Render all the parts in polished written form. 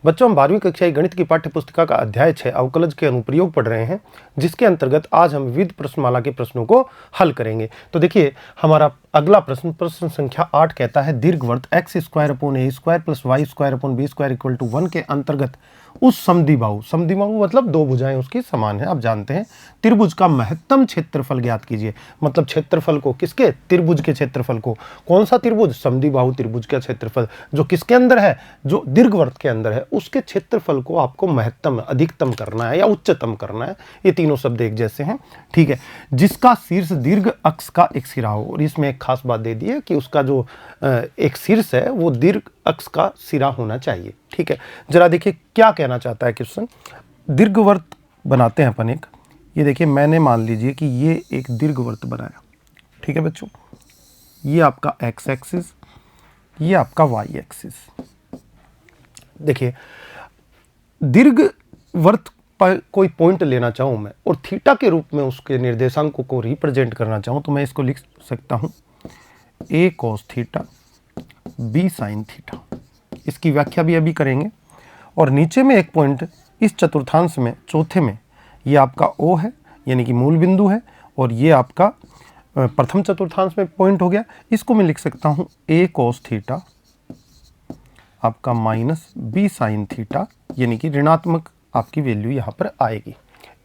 बच्चों, हम 12वीं कक्षा की गणित की पाठ्य पुस्तिका का अध्याय 6 अवकलज के अनुप्रयोग पढ़ रहे हैं, जिसके अंतर्गत आज हम विविध प्रश्नमाला के प्रश्नों को हल करेंगे। तो देखिए, हमारा अगला प्रश्न संख्या 8 कहता है दीर्घवृत्त x² + y² + b² = 1 के अंतर्गत उस समद्विबाहु मतलब दो भुजाएं उसकी समान है, आप जानते हैं, त्रिभुज का महत्तम क्षेत्रफल ज्ञात कीजिए। मतलब क्षेत्रफल को, किसके? त्रिभुज के क्षेत्रफल को। कौन सा त्रिभुज? समद्विबाहु त्रिभुज का क्षेत्रफल जो किसके अंदर है? जो दीर्घवृत्त के अंदर है, उसके क्षेत्रफल को आपको महत्तम, अधिकतम करना है या उच्चतम करना है। ये तीनों शब्द एक जैसे हैं, ठीक है। जिसका शीर्ष दीर्घ अक्ष का एक सिरा हो, और इसमें एक खास बात दे दी है कि उसका जो एक शीर्ष है वो दीर्घ अक्ष का सिरा होना चाहिए, ठीक है। जरा देखिए क्या कहना चाहता है क्वेश्चन। दीर्घवृत्त बनाते हैं अपन एक, ये देखिए मैंने मान लीजिए कि ये एक दीर्घवृत्त बनाया, ठीक है बच्चों। ये आपका x एक्सिस, ये आपका y एक्सिस। देखिए दीर्घवृत्त पर कोई पॉइंट लेना चाहूँ मैं और थीटा के रूप में उसके निर्देशांकों को रिप्रेजेंट करना चाहूँ तो मैं इसको लिख सकता हूँ a cos theta b sin theta. इसकी व्याख्या भी अभी करेंगे। और नीचे में एक पॉइंट इस चतुर्थांश में, चौथे में, ये आपका O है यानी कि मूल बिंदु है, और ये आपका प्रथम चतुर्थांश में पॉइंट हो गया। इसको मैं लिख सकता हूँ a cos थीटा आपका माइनस b sin थीटा, यानी कि ऋणात्मक आपकी वैल्यू यहाँ पर आएगी।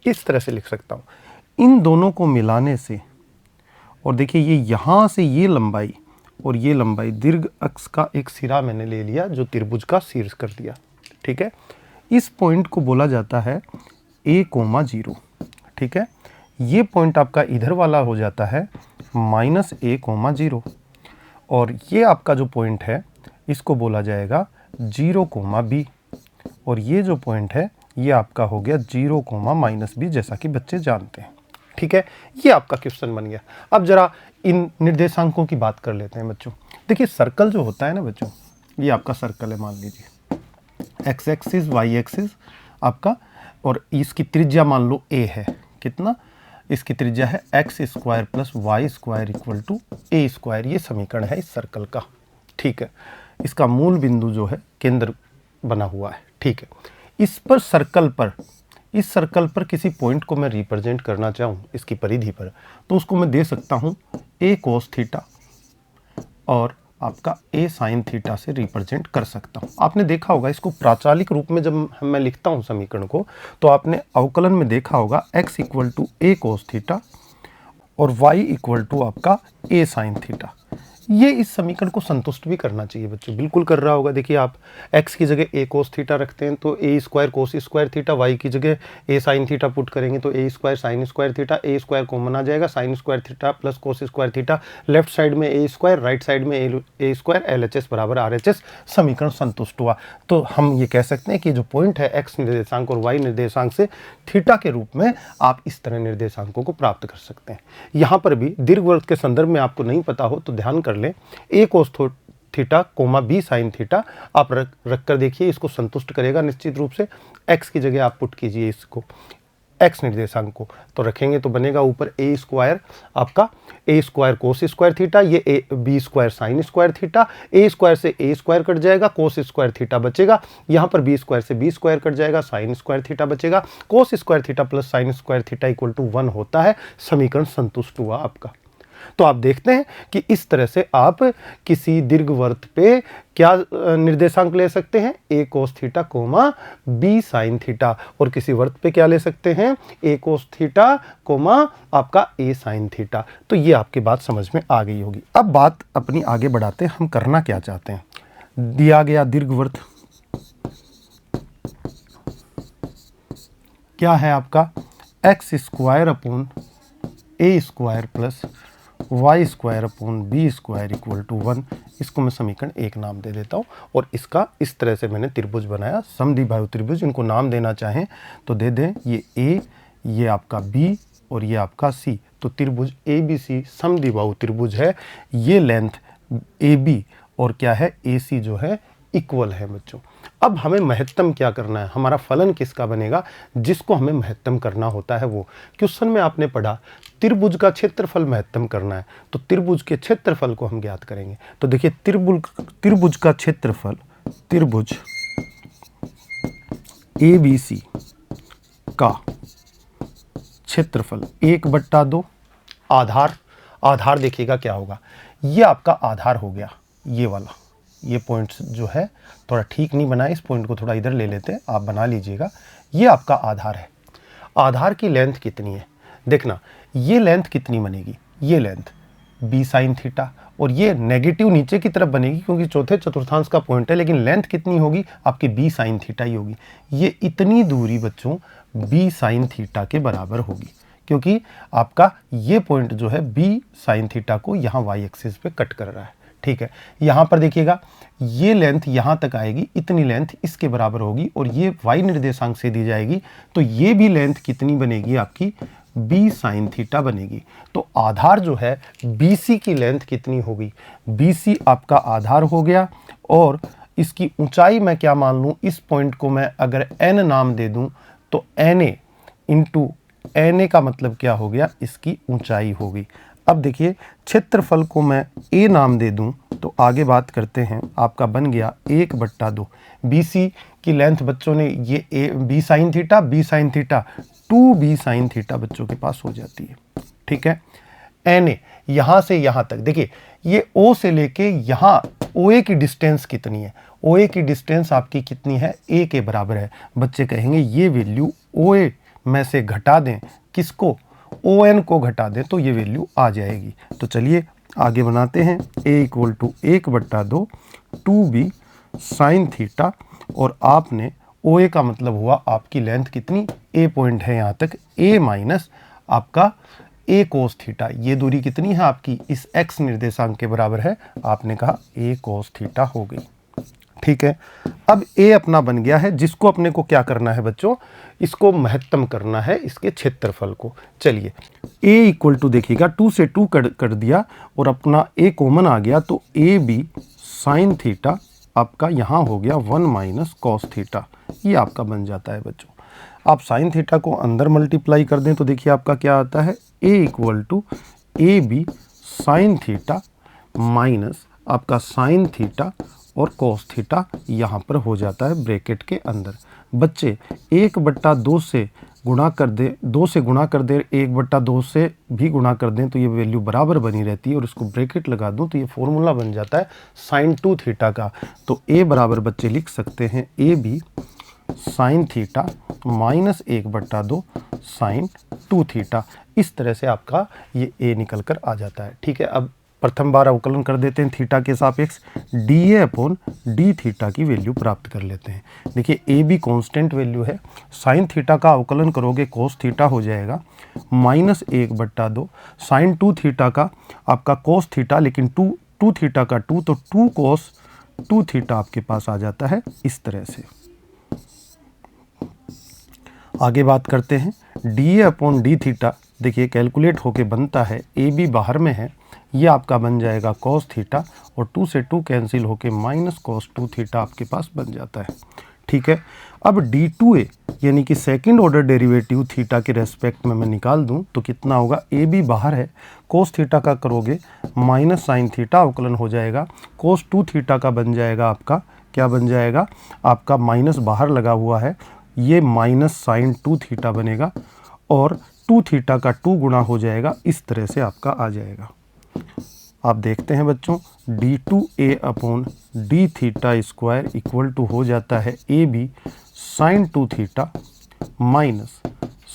इस तरह से लिख सकता हूँ। इन दोनों को मिलाने से, और देखिए ये यहाँ से ये लंबाई और ये लंबाई, दीर्घ अक्ष का एक सिरा मैंने ले लिया जो त्रिभुज का शीर्ष कर दिया, ठीक है। इस पॉइंट को बोला जाता है a,0, ठीक है। ये पॉइंट आपका इधर वाला हो जाता है -a,0, और ये आपका जो पॉइंट है इसको बोला जाएगा 0,b, और ये जो पॉइंट है ये आपका हो गया 0,-b, जैसा कि बच्चे जानते हैं, ठीक है। ये आपका क्वेश्चन बन गया। अब जरा इन निर्देशांकों की बात कर लेते हैं बच्चों। देखिए सर्कल जो होता है ना बच्चों, ये आपका सर्कल है, मान लीजिए x एक्सिस y एक्सिस आपका, और इसकी त्रिज्या मान लो a है। कितना? इसकी त्रिज्या है x² + y² = a²। ये समीकरण है इस सर्कल का, ठीक है। इसका मूल बिंदु जो है केंद्र बना हुआ है, ठीक है। इस सर्कल पर किसी पॉइंट को मैं रिप्रेजेंट करना चाहूँ इसकी परिधि पर, तो उसको मैं दे सकता हूँ a cos थीटा और आपका a sin थीटा से रिप्रेजेंट कर सकता हूँ। आपने देखा होगा इसको प्राचालिक रूप में, जब मैं लिखता हूँ समीकरण को, तो आपने अवकलन में देखा होगा x = a cos थीटा और y = आपका a sin थीटा। ये इस समीकरण को संतुष्ट भी करना चाहिए बच्चों, बिल्कुल कर रहा होगा। देखिए आप x की जगह a cos थीटा रखते हैं तो a² cos square theta, y की जगह a sin थीटा पुट करेंगे तो a² sin square theta, a² common आ जाएगा, sin square theta plus cos square theta, left side में a², राइट साइड में a², LHS बराबर RHS। समीकरण संतुष्ट हुआ। तो हम ये कह सकते हैं कि जो पॉइंट है x निर्देशांक और y निर्देशांक से थीटा के रूप में आप इस तरह निर्देशांकों को प्राप्त कर सकते हैं। यहाँ पर भी दीर्घवृत्त के संदर्भ में आपको नहीं पता हो तो ध्यान कर लें, a cos theta, b sin theta आप रख कर देखिए, इसको संतुष्ट करेगा निश्चित रूप से। x की जगह आप पुट कीजिए इसको, x निर्देशांक को, तो रखेंगे तो बनेगा ऊपर a² आपका a² cos स्क्वायर थीटा, ये b² sin square theta, a² से a² कट जाएगा, cos स्क्वायर थीटा बचेगा, यहाँ पर b² से b² कट जाएगा, sin स्क्वायर थीटा बचेगा, cos square theta plus sin square theta = 1 होता है। समीकरण संतुष्ट हुआ आपका। तो आप देखते हैं कि इस तरह से आप किसी दीर्घवृत्त पे क्या निर्देशांक ले सकते हैं, a cos theta, b sin theta, और किसी वृत्त पे क्या ले सकते हैं, a cos थीटा, आपका a sin थीटा। तो ये आपकी बात समझ में आ गई होगी। अब बात अपनी आगे बढ़ाते हैं, हम करना क्या चाहते हैं। दिया गया दीर्घवृत्त क्या है आपका, x² / a² plus y² / b² = 1। इसको मैं समीकरण 1 नाम दे देता हूँ, और इसका इस तरह से मैंने त्रिभुज बनाया, समद्विबाहु त्रिभुज। इनको नाम देना चाहें तो दे दें, ये a, ये आपका b और ये आपका c। तो त्रिभुज ABC समद्विबाहु त्रिभुज है। ये लेंथ AB और क्या है, AC जो है इक्वल है बच्चों। अब हमें महत्तम क्या करना है, हमारा फलन किसका बनेगा, जिसको हमें महत्तम करना होता है वो। क्वेश्चन में आपने पढ़ा त्रिभुज का क्षेत्रफल महत्तम करना है, तो त्रिभुज के क्षेत्रफल को हम ज्ञात करेंगे। तो देखिए त्रिभुज का क्षेत्रफल, त्रिभुज ABC का क्षेत्रफल 1/2 आधार, आधार देखिएगा क्या होगा, ये आपका आधार हो गया, ये वाला, ये पॉइंट्स जो है थोड़ा ठीक नहीं बनाए, इस पॉइंट को थोड़ा इधर ले लेते हैं, आप बना लीजिएगा, ये आपका आधार है। आधार की लेंथ कितनी है, देखना ये लेंथ कितनी बनेगी, ये लेंथ b sin थीटा, और ये नेगेटिव नीचे की तरफ बनेगी क्योंकि चौथे चतुर्थांश का पॉइंट है, लेकिन लेंथ कितनी होगी आपकी b sin थीटा ही होगी। ये इतनी दूरी बच्चों b sin थीटा के बराबर होगी, क्योंकि आपका ये पॉइंट जो है b sin थीटा को यहाँ y एक्सिस पे कट कर रहा है। ठीक है, यहाँ पर देखिएगा ये लेंथ यहाँ तक आएगी, इतनी लेंथ इसके बराबर होगी, और ये y निर्देशांक से दी जाएगी, तो ये भी लेंथ कितनी बनेगी आपकी b sin थीटा बनेगी। तो आधार जो है BC की लेंथ कितनी होगी, BC आपका आधार हो गया, और इसकी ऊंचाई मैं क्या मान लूँ, इस पॉइंट को मैं अगर n नाम दे दूँ तो NA इंटू NA का मतलब क्या हो गया, इसकी ऊंचाई होगी। अब देखिए क्षेत्रफल को मैं A नाम दे दूं तो आगे बात करते हैं, आपका बन गया 1/2। BC की लेंथ बच्चों ने ये b sin theta 2b sin theta बच्चों के पास हो जाती है। ठीक है, NA यहाँ से यहाँ तक, देखिए ये O से लेके यहाँ OA की डिस्टेंस कितनी है, OA की डिस्टेंस आपकी कितनी है, A के बराबर है। बच्चे कहेंगे ये वैल्यू OA में से घटा दें, किसको, ON को घटा दें तो ये वैल्यू आ जाएगी। तो चलिए आगे बनाते हैं, A = 1/2 2b sin थीटा, और आपने OA का मतलब हुआ आपकी लेंथ कितनी, A पॉइंट है यहाँ तक, A माइनस आपका A cos थीटा, ये दूरी कितनी है आपकी, इस x निर्देशांक के बराबर है, आपने कहा A cos थीटा हो गई। ठीक है, अब A अपना बन गया है, जिसको अपने को क्या करना है बच्चों, इसको महत्तम करना है, इसके क्षेत्रफल को। चलिए A = देखिएगा 2 से 2 कर दिया और अपना A कॉमन आ गया, तो AB sin थीटा आपका यहाँ हो गया 1 - cos थीटा, ये आपका बन जाता है बच्चों। आप sin थीटा को अंदर मल्टीप्लाई कर दें तो देखिए आपका क्या आता है, A = AB sin theta minus आपका sin थीटा और cos थीटा यहाँ पर हो जाता है ब्रैकेट के अंदर। बच्चे 1/2 से गुणा कर दे, 2 से गुणा कर दे, 1/2 से भी गुणा कर दें तो ये वैल्यू बराबर बनी रहती है, और इसको ब्रैकेट लगा दूं तो ये फॉर्मूला बन जाता है sin 2 थीटा का। तो A बराबर बच्चे लिख सकते हैं AB sin theta minus 1/2 sin 2 theta. इस तरह से आपका ये A निकल कर आ जाता है। ठीक है, अब प्रथम बार अवकलन कर देते हैं थीटा के सापेक्ष, dA/d थीटा की वैल्यू प्राप्त कर लेते हैं। देखिए A भी कांस्टेंट वैल्यू है, साइन थीटा का अवकलन करोगे cos थीटा हो जाएगा माइनस 1/2 साइन 2 थीटा का आपका cos थीटा, लेकिन 2 थीटा का 2 तो 2 cos 2 थीटा आपके पास आ जाता है इस तरह से। आगे बात करते हैं dA/d थीटा, देखिए कैलकुलेट होके बनता है, AB बाहर में है, ये आपका बन जाएगा cos थीटा, और 2 से 2 कैंसिल होके माइनस cos 2 थीटा आपके पास बन जाता है। ठीक है, अब d2a यानी कि सेकंड ऑर्डर डेरिवेटिव थीटा के रेस्पेक्ट में मैं निकाल दूं तो कितना होगा, AB बाहर है, cos थीटा का करोगे माइनस साइन थीटा अवकलन हो जाएगा, cos 2 थीटा का बन जाएगा आपका, क्या बन जाएगा आपका, माइनस बाहर लगा हुआ है, ये माइनस साइन 2 थीटा बनेगा, और 2 थीटा का 2 गुणा हो जाएगा, इस तरह से आपका आ जाएगा। आप देखते हैं बच्चों d2a/d theta square equal to हो जाता है AB sine 2 theta minus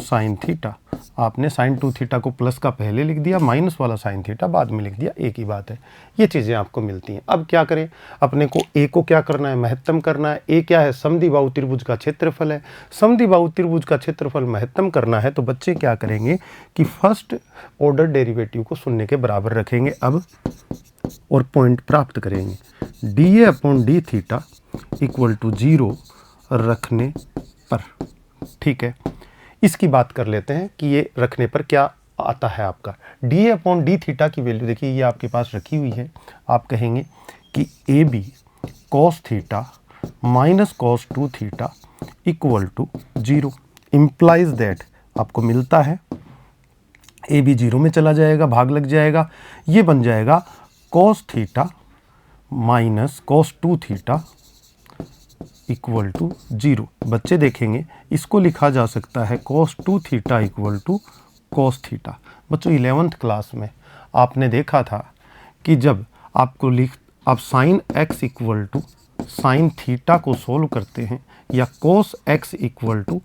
sine theta. आपने साइन 2 थीटा को प्लस का पहले लिख दिया, माइनस वाला साइन थीटा बाद में लिख दिया, एक ही बात है। ये चीज़ें आपको मिलती हैं। अब क्या करें, अपने को A को क्या करना है, महत्तम करना है। A क्या है, समद्विबाहु त्रिभुज का क्षेत्रफल है। समद्विबाहु त्रिभुज का क्षेत्रफल महत्तम करना है तो बच्चे क्या करेंगे कि फर्स्ट ऑर्डर डेरिवेटिव को शून्य के बराबर रखेंगे अब, और पॉइंट प्राप्त करेंगे। dA/d थीटा इक्वल टू 0 रखने पर। ठीक है, इसकी बात कर लेते हैं कि ये रखने पर क्या आता है आपका। dA/d थीटा की वैल्यू देखिए ये आपके पास रखी हुई है। आप कहेंगे कि AB cos theta minus cos 2 theta equal to 0 implies that, आपको मिलता है AB 0 में चला जाएगा, भाग लग जाएगा, ये बन जाएगा cos theta minus cos 2 theta equal to 0। बच्चे देखेंगे इसको लिखा जा सकता है cos 2 theta equal to cos theta. बच्चों 11th क्लास में आपने देखा था कि जब आपको आप sine x equal to sine theta को सोल्व करते हैं या cos x equal to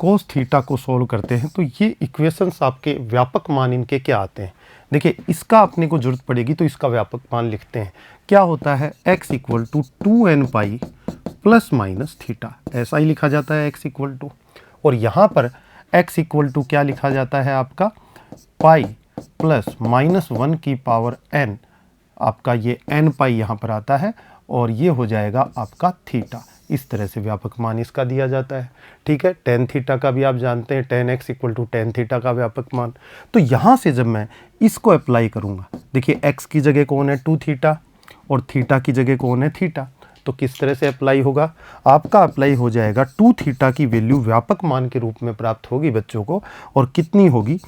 cos theta को सोल्व करते हैं तो ये इक्वेशंस आपके व्यापक मान इनके क्या आते हैं। देखिए इसका अपने को जरूरत पड़ेगी तो इसका व्यापक मान लिखते हैं। क्या होता है x equal to 2n pi plus minus theta, ऐसा ही लिखा जाता है x इक्वल टू। और यहाँ पर x इक्वल टू क्या लिखा जाता है आपका पाई प्लस माइनस 1 की पावर n, आपका ये n पाई यहाँ पर आता है और ये हो जाएगा आपका थीटा। इस तरह से व्यापक मान इसका दिया जाता है। ठीक है, टेन थीटा का भी आप जानते हैं, tan x equal to tan theta का व्यापक मान। तो यहाँ से जब मैं इसको अप्लाई करूँगा, देखिए एक्स की जगह कौन है 2 थीटा और थीटा की जगह कौन है थीटा, तो किस तरह से अप्लाई होगा, आपका अप्लाई हो जाएगा 2 थीटा की वैल्यू व्यापक मान के रूप में प्राप्त होगी बच्चों को, और कितनी होगी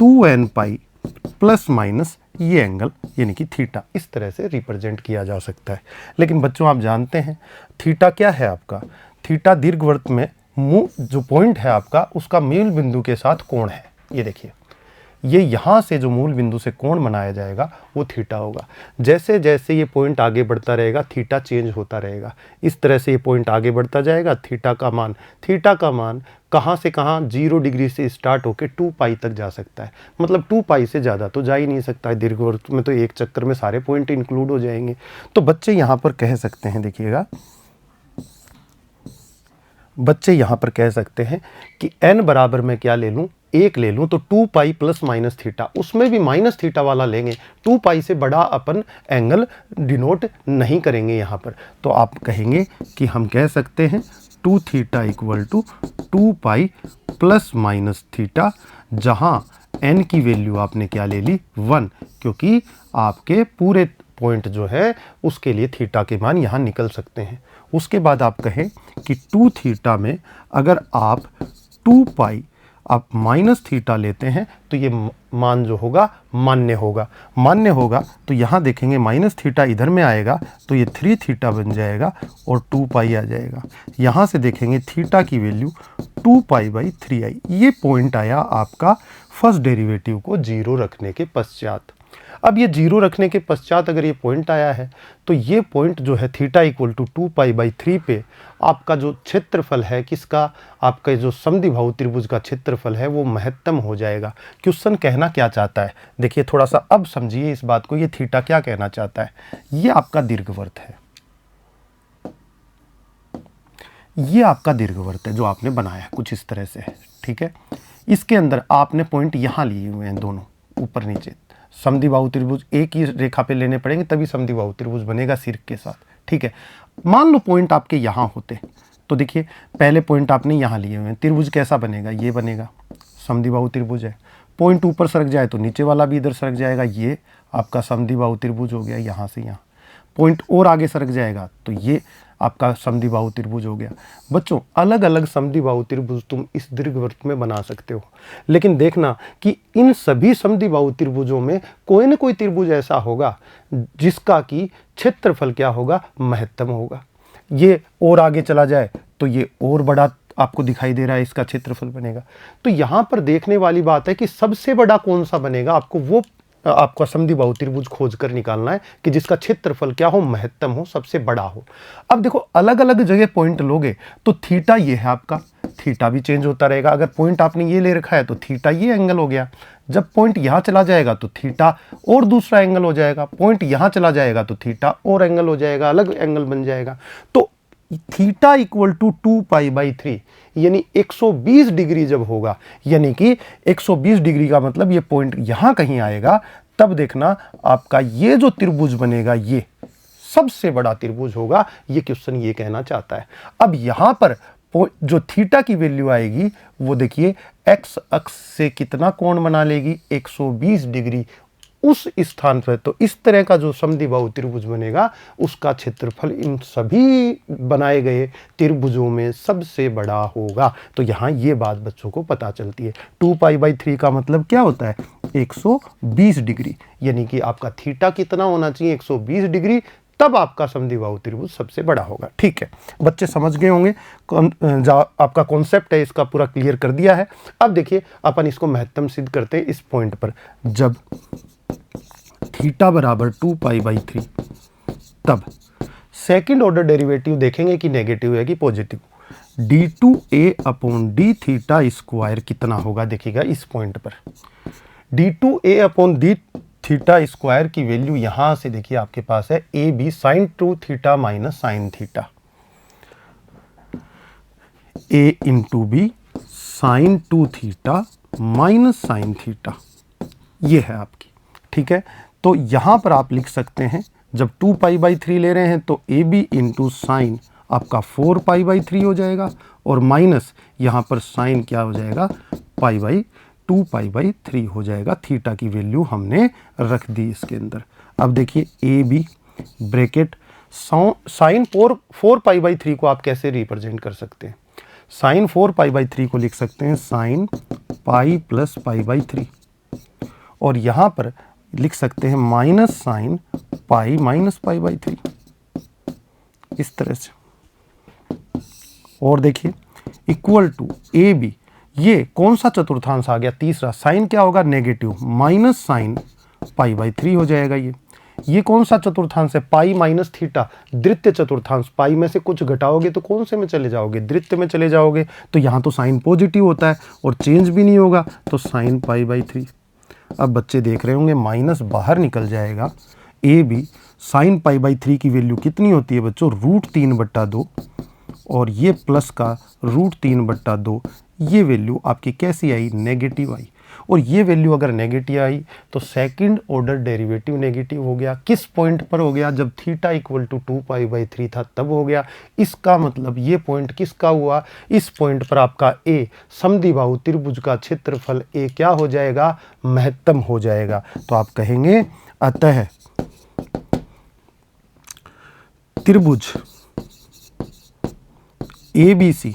2n पाई प्लस माइनस ये एंगल यानी कि थीटा। इस तरह से रिप्रेजेंट किया जा सकता है। लेकिन बच्चों आप जानते हैं थीटा क्या है आपका, थीटा दीर्घवृत्त में जो पॉइंट है आपका उसका मूल बिंदु के साथ कोण है। ये देखिए ये यहाँ से जो मूल बिंदु से कोण बनाया जाएगा वो थीटा होगा। जैसे जैसे ये पॉइंट आगे बढ़ता रहेगा थीटा चेंज होता रहेगा। इस तरह से ये पॉइंट आगे बढ़ता जाएगा। थीटा का मान कहाँ से कहाँ 0 डिग्री से स्टार्ट होकर 2 पाई तक जा सकता है। मतलब 2 पाई से ज़्यादा तो जा ही नहीं सकता है। दीर्घवृत्त में तो एक चक्कर में सारे पॉइंट इंक्लूड हो जाएंगे। तो बच्चे यहाँ पर कह सकते हैं, देखिएगा बच्चे यहाँ पर कह सकते हैं कि n बराबर मैं क्या ले लूँ, 1 ले लूँ तो 2 पाई प्लस माइनस थीटा, उसमें भी माइनस थीटा वाला लेंगे। 2 पाई से बड़ा अपन एंगल डिनोट नहीं करेंगे यहाँ पर। तो आप कहेंगे कि हम कह सकते हैं 2 theta equal to 2 pi plus minus theta, जहाँ n की वैल्यू आपने क्या ले ली 1, क्योंकि आपके पूरे पॉइंट जो है उसके लिए थीटा के मान यहाँ निकल सकते हैं। उसके बाद आप कहें कि 2 थीटा में अगर आप 2 पाई आप माइनस थीटा लेते हैं तो ये मान जो होगा मान्य होगा। तो यहाँ देखेंगे माइनस थीटा इधर में आएगा तो ये 3 थीटा बन जाएगा और 2 पाई आ जाएगा। यहाँ से देखेंगे थीटा की वैल्यू 2 पाई बाई 3 आई। ये पॉइंट आया आपका फर्स्ट डेरिवेटिव को 0 रखने के पश्चात। अब ये 0 रखने के पश्चात अगर ये पॉइंट आया है तो ये पॉइंट जो है theta equal to 2 pi by 3 पे आपका जो क्षेत्रफल है किसका, आपका जो समद्विबाहु त्रिभुज का क्षेत्रफल है वो महत्तम हो जाएगा। क्वेश्चन कहना क्या चाहता है, देखिए थोड़ा सा अब समझिए इस बात को। ये थीटा क्या कहना चाहता है, ये आपका दीर्घवृत्त है, ये आपका दीर्घवृत्त है जो आपने बनाया कुछ इस तरह से है। ठीक है, इसके अंदर आपने पॉइंट यहाँ लिए हुए हैं दोनों ऊपर नीचे। समद्विबाहु त्रिभुज एक ही रेखा पे लेने पड़ेंगे तभी समद्विबाहु त्रिभुज बनेगा सिर के साथ। ठीक है, मान लो पॉइंट आपके यहाँ होते तो देखिए पहले पॉइंट आपने यहाँ लिए हुए हैं, त्रिभुज कैसा बनेगा, ये बनेगा, समद्विबाहु त्रिभुज है। पॉइंट ऊपर सरक जाए तो नीचे वाला भी इधर सरक जाएगा, ये आपका समद्विबाहु त्रिभुज हो गया यहाँ से यहाँ। पॉइंट और आगे सरक जाएगा तो ये आपका समद्विबाहु त्रिभुज हो गया। बच्चों अलग अलग समद्विबाहु त्रिभुज तुम इस दीर्घवृत्त में बना सकते हो, लेकिन देखना कि इन सभी समद्विबाहु त्रिभुजों में कोई न कोई त्रिभुज ऐसा होगा जिसका कि क्षेत्रफल क्या होगा, महत्तम होगा। ये और आगे चला जाए तो ये और बड़ा आपको दिखाई दे रहा है, इसका क्षेत्रफल बनेगा। तो यहाँ पर देखने वाली बात है कि सबसे बड़ा कौन सा बनेगा, आपको वो आपका समद्विबाहु त्रिभुज खोज कर निकालना है कि जिसका क्षेत्रफल क्या हो, महत्तम हो, सबसे बड़ा हो। अब देखो अलग अलग जगह पॉइंट लोगे तो थीटा ये है आपका, थीटा भी चेंज होता रहेगा। अगर पॉइंट आपने ये ले रखा है तो थीटा ये एंगल हो गया। जब पॉइंट यहाँ चला जाएगा तो थीटा और दूसरा एंगल हो जाएगा। पॉइंट यहाँ चला जाएगा तो थीटा और एंगल हो जाएगा, अलग एंगल बन जाएगा। तो theta equal to 2 pi by 3 यानी 120 डिग्री जब होगा, यानी कि 120 डिग्री का मतलब ये पॉइंट यहाँ कहीं आएगा, तब देखना आपका ये जो त्रिभुज बनेगा ये सबसे बड़ा त्रिभुज होगा। ये क्वेश्चन ये कहना चाहता है। अब यहाँ पर जो थीटा की वैल्यू आएगी वो देखिए एक्स अक्ष से कितना कोण बना लेगी, 120 डिग्री उस स्थान पर। तो इस तरह का जो समद्विबाहु त्रिभुज बनेगा उसका क्षेत्रफल इन सभी बनाए गए त्रिभुजों में सबसे बड़ा होगा। तो यहाँ ये बात बच्चों को पता चलती है। 2 पाई बाई 3 का मतलब क्या होता है, 120 डिग्री, यानी कि आपका थीटा कितना होना चाहिए, 120 डिग्री, तब आपका समद्विबाहु त्रिभुज सबसे बड़ा होगा। ठीक है, बच्चे समझ गए होंगे, आपका कॉन्सेप्ट है इसका पूरा क्लियर कर दिया है। अब देखिए अपन इसको महत्तम सिद्ध करते हैं इस पॉइंट पर, जब थीटा बराबर 2π/3 तब सेकंड ऑर्डर डेरिवेटिव देखेंगे कि नेगेटिव है कि पॉजिटिव। d2a/d θ² कितना होगा, देखिएगा इस पॉइंट पर d2a/d θ² की वैल्यू यहां से देखिए आपके पास है ab sin 2θ minus sin θ, a into B sin 2θ minus sin θ, ये है आपकी। ठीक है, तो यहां पर आप लिख सकते हैं जब 2π/3 ले रहे हैं तो ab इंटू साइन आपका 4π/3 हो जाएगा और माइनस यहाँ पर साइन क्या हो जाएगा 2π/3 हो जाएगा। थीटा की वैल्यू हमने रख दी इसके अंदर। अब देखिए ए बी ब्रैकेट साइन 4π/3 को आप कैसे रिप्रेजेंट कर सकते हैं, साइन 4π/3 को लिख सकते हैं साइन पाई प्लस π/3 और यहाँ पर लिख सकते हैं माइनस साइन पाई माइनस π/3 इस तरह से। और देखिए इक्वल टू ए बी, ये कौन सा चतुर्थांश आ गया, तीसरा, साइन क्या होगा नेगेटिव माइनस साइन π/3 हो जाएगा। ये कौन सा चतुर्थांश है, पाई माइनस थीटा, द्वितीय चतुर्थांश। पाई में से कुछ घटाओगे तो कौन से में चले जाओगे, द्वितीय में चले जाओगे, तो यहाँ तो साइन पॉजिटिव होता है और चेंज भी नहीं होगा, तो साइन π/3। अब बच्चे देख रहे होंगे माइनस बाहर निकल जाएगा, ए बी साइन π/3 की वैल्यू कितनी होती है बच्चों, √3/2 और ये प्लस का √3/2, ये वैल्यू आपकी कैसी आई, नेगेटिव आई। और ये वैल्यू अगर नेगेटिव आई तो सेकंड ऑर्डर डेरिवेटिव नेगेटिव हो गया। किस पॉइंट पर हो गया, जब थीटा इक्वल टू 2π/3 था तब हो गया। इसका मतलब ये पॉइंट किसका हुआ, इस पॉइंट पर आपका ए समद्विबाहु त्रिभुज का क्षेत्रफल ए क्या हो जाएगा, महत्तम हो जाएगा। तो आप कहेंगे अतः त्रिभुज ABC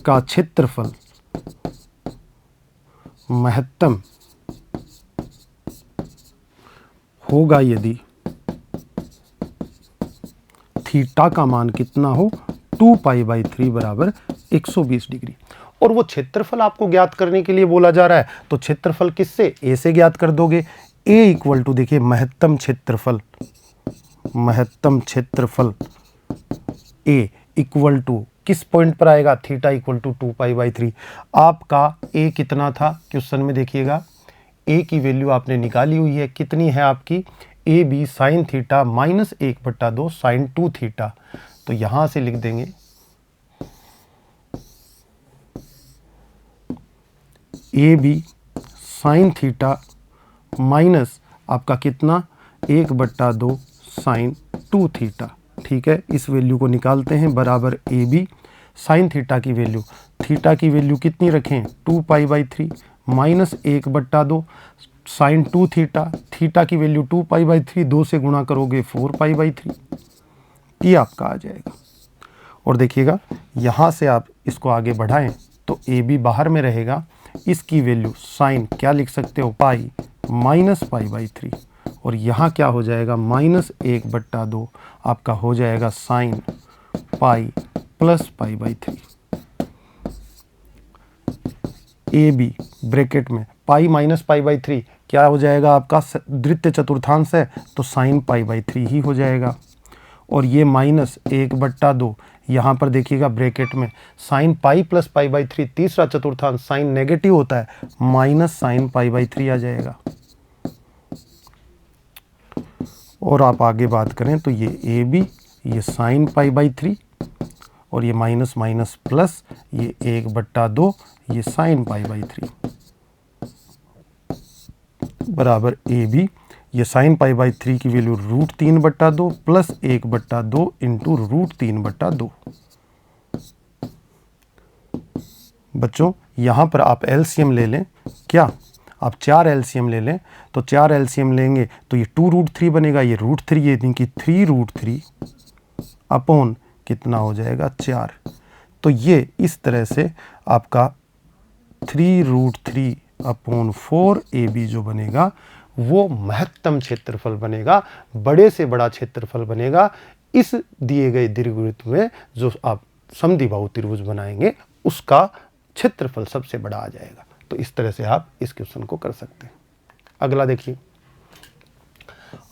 का क्षेत्रफल महत्तम होगा यदि थीटा का मान कितना हो, 2π/3 बराबर 120 डिग्री। और वो क्षेत्रफल आपको ज्ञात करने के लिए बोला जा रहा है, तो क्षेत्रफल किससे, ए से ज्ञात कर दोगे। ए इक्वल टू देखिए महत्तम क्षेत्रफल ए इक्वल टू किस पॉइंट पर आएगा, थीटा इक्वल टू 2π/3। आपका ए कितना था क्वेश्चन में, देखिएगा ए की वैल्यू आपने निकाली हुई है, कितनी है आपकी, A B sine theta minus 1/2 sine 2θ। तो यहां से लिख देंगे A B sine theta minus आपका कितना 1/2 साइन 2θ। ठीक है, इस वैल्यू को निकालते हैं, बराबर ए बी साइन थीटा की वैल्यू, थीटा की वैल्यू कितनी रखें 2π/3 माइनस 1/2 साइन 2θ, थीटा की वैल्यू 2π/3, 2 से गुणा करोगे 4π/3, ये आपका आ जाएगा। और देखिएगा यहाँ से आप इसको आगे बढ़ाएं तो ए बी बाहर में रहेगा, इसकी वैल्यू साइन क्या लिख सकते हो, पाई माइनस π/3 और यहाँ क्या हो जाएगा माइनस 1/2 आपका हो जाएगा sine pi plus π/3। A B bracket में पाई माइनस π/3 क्या हो जाएगा, आपका द्वितीय चतुर्थांश है तो साइन π/3 ही हो जाएगा। और ये माइनस 1/2 यहाँ पर देखिएगा ब्रैकेट में साइन पाई प्लस π/3, तीसरा चतुर्थांश साइन नेगेटिव होता है, माइनस साइन π/3 आ जाएगा। और आप आगे बात करें तो ये ए बी, ये साइन π/3 और ये माइनस माइनस प्लस, ये 1/2, ये साइन π/3 बराबर ए बी, ये साइन π/3 की वैल्यू √3/2 प्लस 1/2 इंटू √3/2। बच्चों यहाँ पर आप एलसीएम ले लें, क्या आप 4 एलसीएम ले लें, तो 4 एलसीएम लेंगे तो ये 2√3 बनेगा, ये √3, ये कि 3√3 अपॉन कितना हो जाएगा 4। तो ये इस तरह से आपका 3√3 अपॉन 4 AB जो बनेगा वो महत्तम क्षेत्रफल बनेगा, बड़े से बड़ा क्षेत्रफल बनेगा इस दिए गए दीर्घवृत्त में। जो आप समद्विबाहु त्रिभुज बनाएंगे उसका क्षेत्रफल सबसे बड़ा आ जाएगा। तो इस तरह से आप इस क्वेश्चन को कर सकते हैं। अगला देखिए,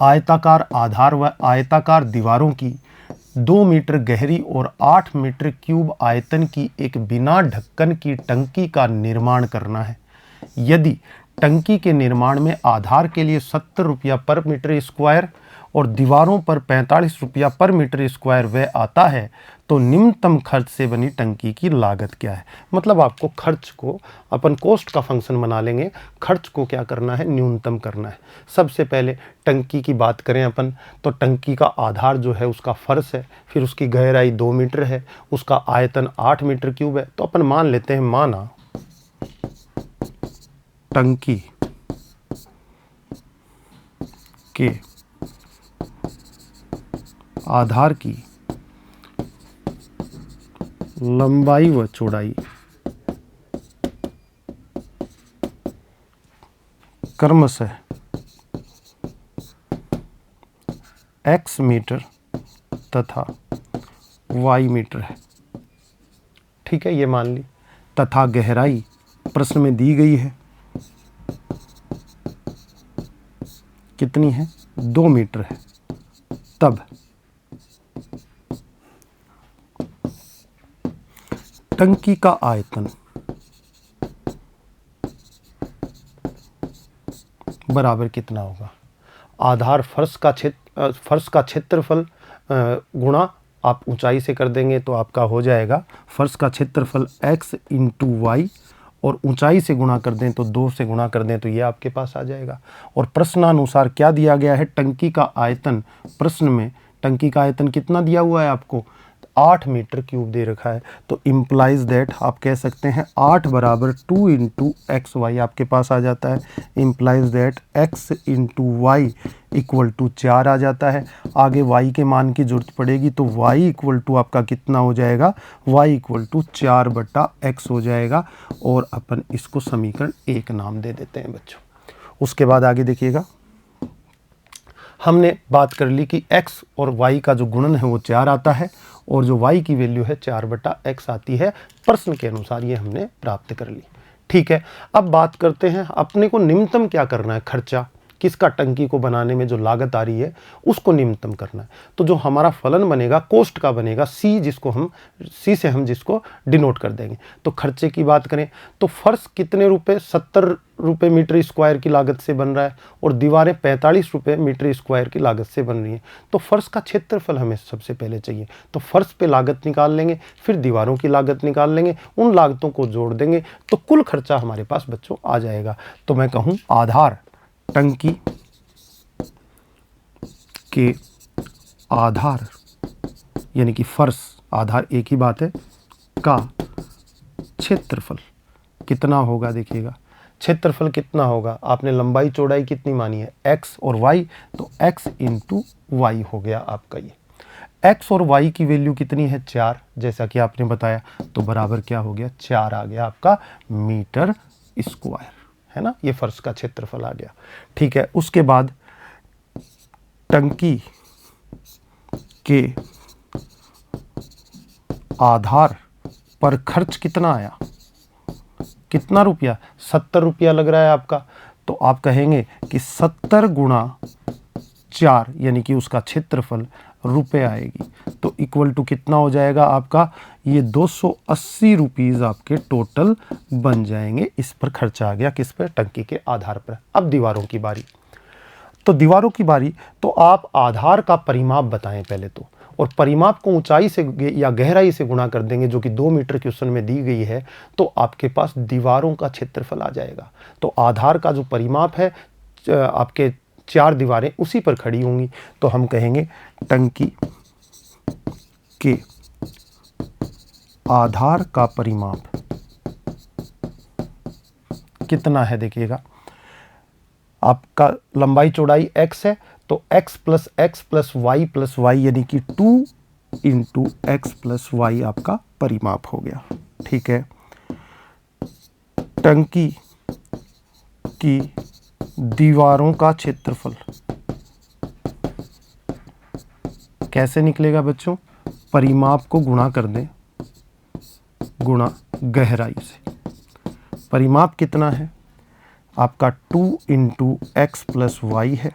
आयताकार आधार व आयताकार दीवारों की 2 मीटर गहरी और 8 मीटर क्यूब आयतन की एक बिना ढक्कन की टंकी का निर्माण करना है। यदि टंकी के निर्माण में आधार के लिए 70 रुपया पर मीटर स्क्वायर और दीवारों पर 45 रुपया पर मीटर स्क्वायर व्यय आता है तो निम्नतम खर्च से बनी टंकी की लागत क्या है। मतलब आपको खर्च को अपन कॉस्ट का फंक्शन बना लेंगे, खर्च को क्या करना है, न्यूनतम करना है। सबसे पहले टंकी की बात करें अपन तो टंकी का आधार जो है उसका फर्श है, फिर उसकी गहराई 2 मीटर है, उसका आयतन 8 मीटर क्यूब है। तो अपन मान लेते हैं, माना टंकी के आधार की लंबाई व चौड़ाई क्रमशः x मीटर तथा y मीटर है। ठीक है, ये मान ली। तथा गहराई प्रश्न में दी गई है, कितनी है, 2 मीटर है। तब टंकी का आयतन बराबर कितना होगा, आधार फर्श का क्षेत्रफल गुणा आप ऊंचाई से कर देंगे तो आपका हो जाएगा फर्श का क्षेत्रफल x इंटू वाई, और ऊंचाई से गुणा कर दें तो 2 से गुणा कर दें तो ये आपके पास आ जाएगा। और प्रश्नानुसार क्या दिया गया है, टंकी का आयतन, प्रश्न में टंकी का आयतन कितना दिया हुआ है आपको, 8 मीटर क्यूब दे रखा है। तो इम्प्लाइज दैट आप कह सकते हैं 8 बराबर 2 इंटू एक्स वाई आपके पास आ जाता है। Implies that x into y equal to 4 आ जाता है। आगे y के मान की जरूरत पड़ेगी तो y इक्वल टू आपका कितना हो जाएगा, y इक्वल टू 4/x हो जाएगा। और अपन इसको समीकरण 1 नाम दे देते हैं बच्चों। उसके बाद आगे देखिएगा, हमने बात कर ली कि x और y का जो गुणन है वो 4 आता है और जो y की वैल्यू है 4/x आती है। प्रश्न के अनुसार ये हमने प्राप्त कर ली। ठीक है, अब बात करते हैं अपने को निम्नतम क्या करना है, खर्चा किसका, टंकी को बनाने में जो लागत आ रही है उसको निम्नतम करना है। तो जो हमारा फलन बनेगा कॉस्ट का बनेगा सी से हम जिसको डिनोट कर देंगे। तो खर्चे की बात करें तो फर्श कितने रुपए, 70 रुपये मीटर स्क्वायर की लागत से बन रहा है और दीवारें 45 रुपये मीटर स्क्वायर की लागत से बन रही हैं। तो फर्श का क्षेत्रफल हमें सबसे पहले चाहिए, तो फर्श पे लागत निकाल लेंगे, फिर दीवारों की लागत निकाल लेंगे, उन लागतों को जोड़ देंगे तो कुल खर्चा हमारे पास बच्चों आ जाएगा। तो मैं कहूँ आधार टंकी के आधार यानी कि फर्श, आधार एक ही बात है, का क्षेत्रफल कितना होगा। देखिएगा क्षेत्रफल कितना होगा, आपने लंबाई चौड़ाई कितनी मानी है, x और y, तो x इंटू वाई हो गया आपका ये। x और y की वैल्यू कितनी है, 4, जैसा कि आपने बताया, तो बराबर क्या हो गया, 4 आ गया आपका मीटर स्क्वायर, है ना। ये फर्श का क्षेत्रफल आ गया। ठीक है, उसके बाद टंकी के आधार पर खर्च कितना आया, कितना रुपया, 70 रुपया लग रहा है आपका। तो आप कहेंगे कि 70 गुणा 4 यानी कि उसका क्षेत्रफल रुपये आएगी, तो इक्वल टू कितना हो जाएगा आपका, ये 280 रुपीज़ आपके टोटल बन जाएंगे। इस पर खर्चा आ गया, किस पर, टंकी के आधार पर। अब दीवारों की बारी, तो दीवारों की बारी तो आप आधार का परिमाप बताएं पहले तो, और परिमाप को ऊंचाई से या गहराई से गुणा कर देंगे जो कि 2 मीटर क्वेश्चन में दी गई है, तो आपके पास दीवारों का क्षेत्रफल आ जाएगा। तो आधार का जो परिमाप है आपके 4 दीवारें उसी पर खड़ी होंगी, तो हम कहेंगे टंकी के आधार का परिमाप कितना है। देखिएगा आपका लंबाई चौड़ाई x है, तो x plus x plus y plus y यानी कि 2 इंटू एक्स प्लस वाई आपका परिमाप हो गया। ठीक है, टंकी की दीवारों का क्षेत्रफल कैसे निकलेगा बच्चों? परिमाप को गुणा कर दें, गुणा गहराई से। परिमाप कितना है आपका? 2 इंटू एक्स प्लस वाई है।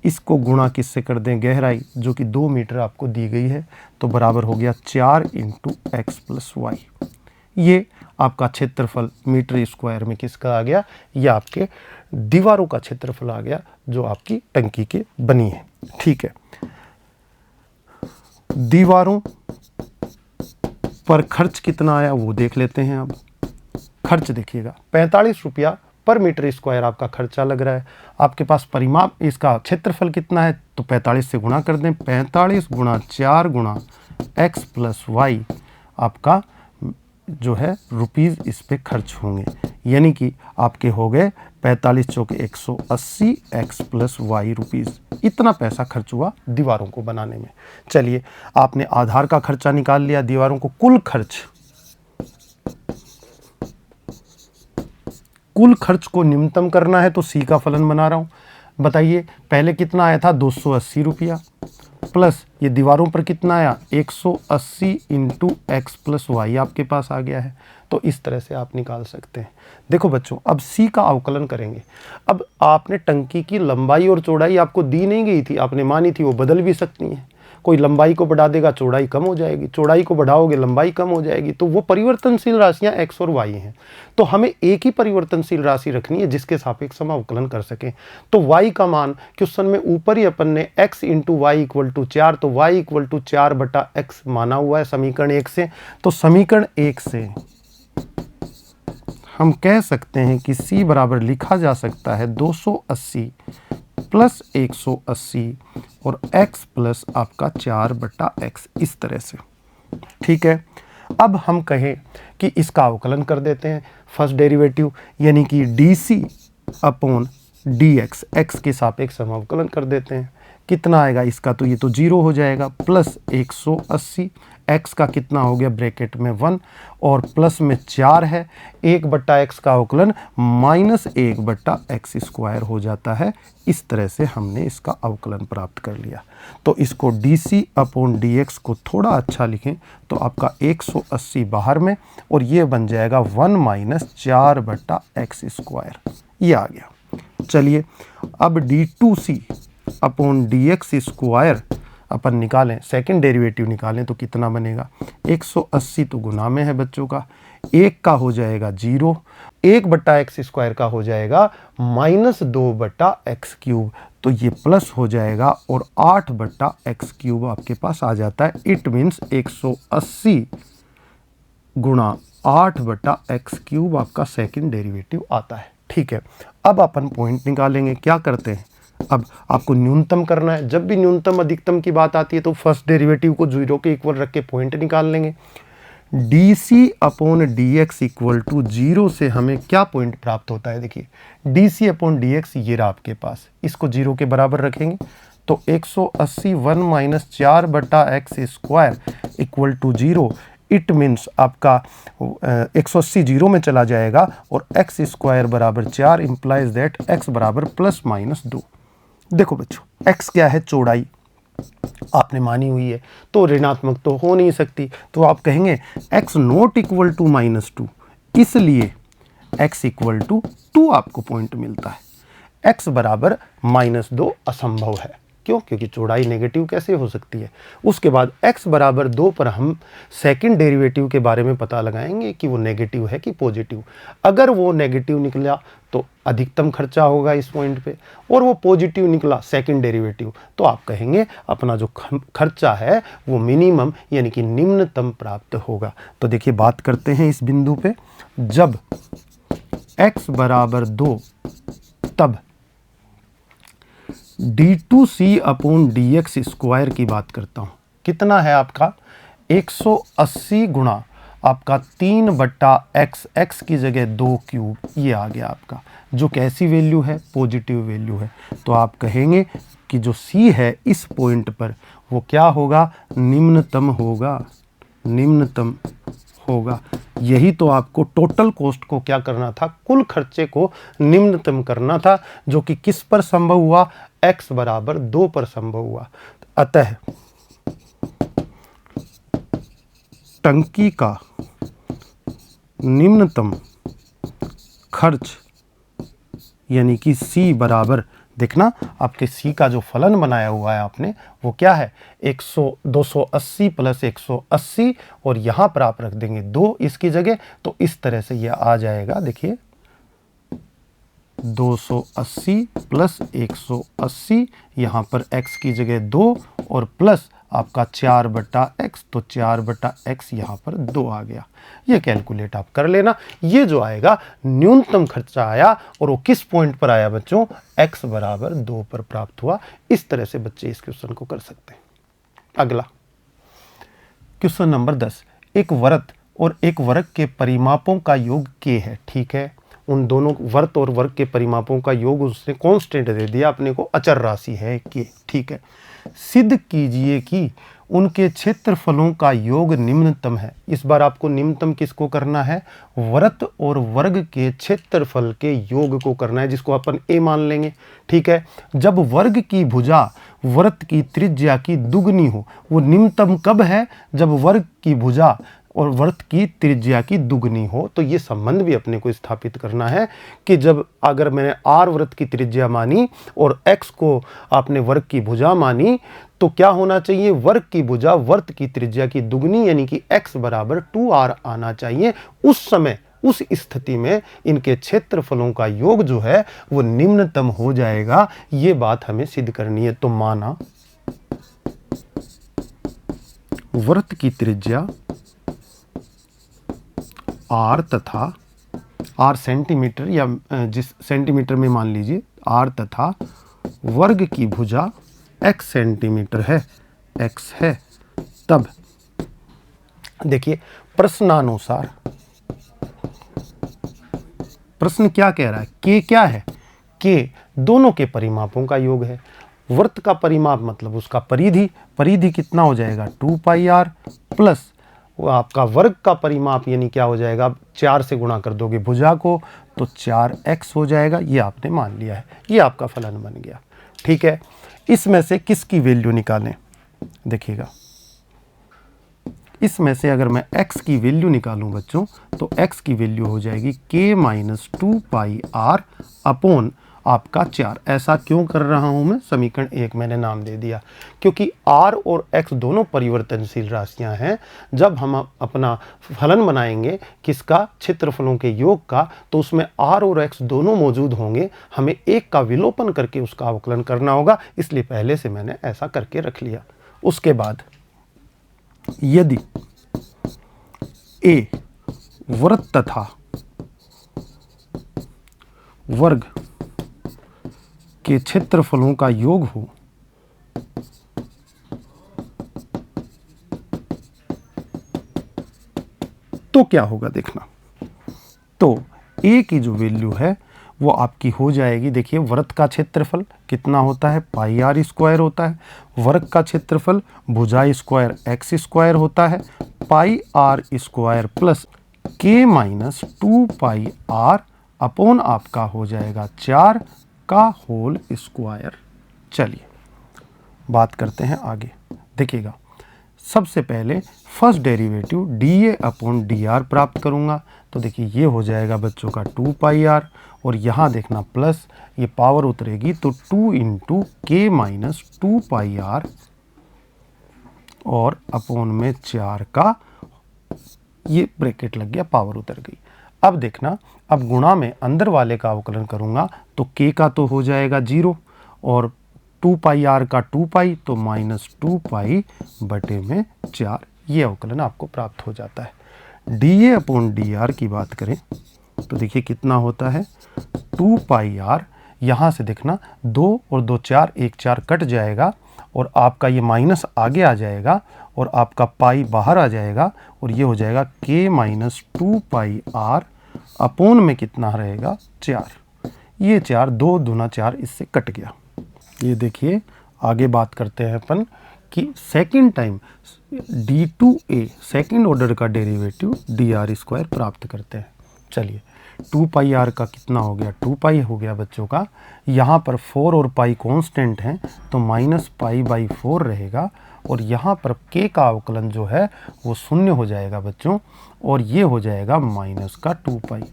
इसको गुणा किससे कर दें? गहराई, जो कि 2 मीटर आपको दी गई है, तो बराबर हो गया 4 इंटू एक्स प्लस वाई। ये आपका क्षेत्रफल मीटर स्क्वायर में किसका आ गया? ये आपके दीवारों का क्षेत्रफल आ गया जो आपकी टंकी के बनी है। ठीक है, दीवारों पर खर्च कितना आया वो देख लेते हैं। अब खर्च देखिएगा, 45 रुपया पर मीटर स्क्वायर आपका खर्चा लग रहा है। आपके पास परिमाप, इसका क्षेत्रफल कितना है? तो 45 से गुणा कर दें। 45 गुणा 4 गुणा एक्स प्लस वाई आपका जो है रुपीज़ इस पे खर्च होंगे, यानी कि आपके हो गए 45 चौके 180 एक्स प्लस वाई रुपीज़। इतना पैसा खर्च हुआ दीवारों को बनाने में। चलिए, आपने आधार का खर्चा निकाल लिया, दीवारों को कुल खर्च को न्यूनतम करना है, तो सी का फलन बना रहा हूँ। बताइए, पहले कितना आया था? 280 रुपया, प्लस ये दीवारों पर कितना आया? 180 इंटू एक्स प्लस वाई आपके पास आ गया है। तो इस तरह से आप निकाल सकते हैं। देखो बच्चों, अब सी का अवकलन करेंगे। अब आपने टंकी की लंबाई और चौड़ाई आपको दी नहीं गई थी, आपने मानी थी, वो बदल भी सकती हैं। कोई लंबाई को बढ़ा देगा, चौड़ाई कम हो जाएगी, चौड़ाई को बढ़ाओगे, लंबाई कम हो जाएगी। तो वो परिवर्तनशील राशियां एक्स और वाई हैं। तो हमें एक ही परिवर्तनशील राशि रखनी है जिसके सापेक्ष हम अवकलन कर सकें। तो वाई का मान क्वेश्चन में ऊपर ही अपन ने x into y equal to 4, तो वाई इक्वल टू 4 बटा एक्स माना हुआ है समीकरण 1 से। तो समीकरण 1 से हम कह सकते हैं कि सी बराबर लिखा जा सकता है 280 प्लस 180 और x प्लस आपका 4 बटा एक्स, इस तरह से। ठीक है, अब हम कहें कि इसका अवकलन कर देते हैं, फर्स्ट डेरिवेटिव यानी कि डी अपॉन डी एक्स के सापेक्ष हम अवकलन कर देते हैं। कितना आएगा इसका? तो ये तो 0 हो जाएगा, प्लस 180, x का कितना हो गया? ब्रैकेट में 1 और प्लस में 4 है, 1 बट्टा एक्स का अवकलन माइनस 1 बट्टा एक्स स्क्वायर हो जाता है। इस तरह से हमने इसका अवकलन प्राप्त कर लिया। तो इसको डी अपॉन डी एक्स को थोड़ा अच्छा लिखें तो आपका 180 बाहर में, और ये बन जाएगा 1 माइनस 4 बट्टा एक्स स्क्वायर, ये आ गया। चलिए, अब d2c upon d x square upon निकालें, सेकंड डेरिवेटिव निकालें तो कितना बनेगा? 180 तो गुना में है बच्चों का, 1 का हो जाएगा 0, 1 बट्टा एक्स स्क्वायर का हो जाएगा माइनस 2 बट्टा एक्स क्यूब, तो ये प्लस हो जाएगा और 8 बट्टा एक्स क्यूब आपके पास आ जाता है। इट मीन्स 180 गुणा 8 बट्टा एक्स क्यूब आपका सेकंड डेरिवेटिव आता है। ठीक है, अब अपन पॉइंट निकालेंगे। क्या करते हैं? अब आपको न्यूनतम करना है। जब भी न्यूनतम अधिकतम की बात आती है तो फर्स्ट डेरिवेटिव को 0 के इक्वल रख के पॉइंट निकाल लेंगे। D upon d x equal to 0 से हमें क्या पॉइंट प्राप्त होता है? देखिए, डी अपॉन डी एक्स ये रहा आपके पास, इसको 0 के बराबर रखेंगे तो 180 1 माइनस 4 बटा x square equal to 0। It means आपका 180 0 में चला जाएगा और एक्स स्क्वायर बराबर 4 इंप्लाइज दैट एक्स बराबर प्लस माइनस 2। देखो बच्चों, x क्या है? चौड़ाई आपने मानी हुई है, तो ऋणात्मक तो हो नहीं सकती, तो आप कहेंगे x not equal to minus 2, इसलिए x इक्वल टू 2 आपको पॉइंट मिलता है। x बराबर माइनस 2 असंभव है। क्यों? क्योंकि चौड़ाई नेगेटिव कैसे हो सकती है। उसके बाद x बराबर 2 पर हम सेकंड डेरिवेटिव के बारे में पता लगाएंगे कि वो नेगेटिव है कि पॉजिटिव। अगर वो नेगेटिव निकला तो अधिकतम खर्चा होगा इस पॉइंट पे, और वो पॉजिटिव निकला सेकंड डेरिवेटिव, तो आप कहेंगे अपना जो खर्चा है वो मिनिमम यानी कि निम्नतम प्राप्त होगा। तो देखिए, बात करते हैं इस बिंदु पे, जब x बराबर 2 तब d2c upon d x square की बात करता हूँ। कितना है आपका? 180 गुणा आपका 3 बट्टा एक्स, एक्स की जगह 2 क्यूब, ये आ गया आपका, जो कैसी वैल्यू है? पॉजिटिव वैल्यू है। तो आप कहेंगे कि जो c है इस पॉइंट पर वो क्या होगा? निम्नतम होगा, निम्नतम होगा। यही तो आपको टोटल कॉस्ट को क्या करना था, कुल खर्चे को निम्नतम करना था, जो कि किस पर संभव हुआ, x बराबर 2 पर संभव हुआ। अतः टंकी का निम्नतम खर्च यानी कि C बराबर, देखना आपके C का जो फलन बनाया हुआ है आपने वो क्या है, 280 प्लस 180, और यहाँ पर आप रख देंगे 2 इसकी जगह, तो इस तरह से यह आ जाएगा। देखिए 280 प्लस 180, यहाँ पर x की जगह 2 और प्लस आपका 4/x, तो 4/x यहाँ पर 2 आ गया। ये कैलकुलेट आप कर लेना। ये जो आएगा न्यूनतम खर्चा आया, और वो किस पॉइंट पर आया बच्चों, x बराबर 2 पर प्राप्त हुआ। इस तरह से बच्चे इस क्वेश्चन को कर सकते हैं। अगला क्वेश्चन नंबर 10, एक वृत्त और एक वर्ग के परिमापों का योग k है। ठीक है, उन दोनों वृत्त और वर्ग के परिमापों का योग उसने कांस्टेंट दे दिया अपने को, अचर राशि है k। ठीक है, सिद्ध कीजिए कि उनके क्षेत्रफलों का योग निम्नतम है। इस बार आपको निम्नतम किसको करना है, वृत्त और वर्ग के क्षेत्रफल के योग को करना है, जिसको अपन a मान लेंगे। ठीक है, जब वर्ग की भुजा वृत्त की त्रिज्या की दुगनी हो, वो निम्नतम कब है, जब वर्ग की भुजा और वृत्त की त्रिज्या की दुगनी हो। तो ये संबंध भी अपने को स्थापित करना है कि जब अगर मैंने r वृत्त की त्रिज्या मानी और x को आपने वर्ग की भुजा मानी, तो क्या होना चाहिए, वर्ग की भुजा वृत्त की त्रिज्या की दुगनी यानी कि x बराबर 2r आना चाहिए। उस समय, उस स्थिति में इनके क्षेत्रफलों का योग जो है वो निम्नतम हो जाएगा। ये बात हमें सिद्ध करनी है। तो माना वृत्त की त्रिज्या r तथा r सेंटीमीटर, या जिस सेंटीमीटर में मान लीजिए r, तथा वर्ग की भुजा x सेंटीमीटर है, x है, तब देखिए प्रश्नानुसार प्रश्न क्या कह रहा है, k क्या है, k दोनों के परिमापों का योग है। वृत्त का परिमाप मतलब उसका परिधि, परिधि कितना हो जाएगा 2πr, प्लस वो आपका वर्ग का परिमाप यानी क्या हो जाएगा, 4 से गुणा कर दोगे भुजा को तो 4x हो जाएगा। ये आपने मान लिया है, ये आपका फलन बन गया। ठीक है, इसमें से किसकी वैल्यू निकालें, देखिएगा इसमें से अगर मैं x की वैल्यू निकालूं बच्चों, तो x की वैल्यू हो जाएगी k - 2πr अपॉन आपका 4। ऐसा क्यों कर रहा हूं मैं, समीकरण 1 मैंने नाम दे दिया क्योंकि r और x दोनों परिवर्तनशील राशियां हैं। जब हम अपना फलन बनाएंगे किसका, क्षेत्रफलों के योग का, तो उसमें r और x दोनों मौजूद होंगे। हमें एक का विलोपन करके उसका अवकलन करना होगा, इसलिए पहले से मैंने ऐसा करके रख लिया। उसके बाद यदि a वृत्त तथा वर्ग के क्षेत्रफलों का योग हो, तो क्या होगा देखना। तो a की जो वैल्यू है वो आपकी हो जाएगी, देखिए वृत्त का क्षेत्रफल कितना होता है, πr² होता है, वर्ग का क्षेत्रफल भुजा स्क्वायर x² होता है, πr² plus k - 2πr upon आपका हो जाएगा 4 का होल स्क्वायर। चलिए बात करते हैं आगे। देखिएगा सबसे पहले फर्स्ट डेरिवेटिव dA/dr प्राप्त करूंगा, तो देखिए ये हो जाएगा बच्चों का 2πr, और यहाँ देखना प्लस ये पावर उतरेगी तो 2 × k - 2πr और अपॉन में 4 का, ये ब्रैकेट लग गया, पावर उतर गई। अब देखना, अब गुणा में अंदर वाले का अवकलन करूंगा तो k का तो हो जाएगा 0 और 2πr का 2π, तो -2π बटे में 4, ये अवकलन आपको प्राप्त हो जाता है। dA/dr की बात करें तो देखिए कितना होता है 2πr, यहाँ से देखना 2 और 2 4, 1 4 कट जाएगा और आपका ये माइनस आगे आ जाएगा और आपका पाई बाहर आ जाएगा और ये हो जाएगा k - 2πr अपॉन में कितना रहेगा 4। ये 4 2 दूना 4 इससे कट गया। ये देखिए आगे बात करते हैं अपन कि second time d2a second order का डेरिवेटिव dr² प्राप्त करते हैं। चलिए 2 पाई r का कितना हो गया, 2 पाई हो गया बच्चों का। यहाँ पर 4 और पाई कांस्टेंट हैं तो -π/4 रहेगा, और यहाँ पर k का अवकलन जो है वो 0 हो जाएगा बच्चों, और ये हो जाएगा माइनस का 2 पाई।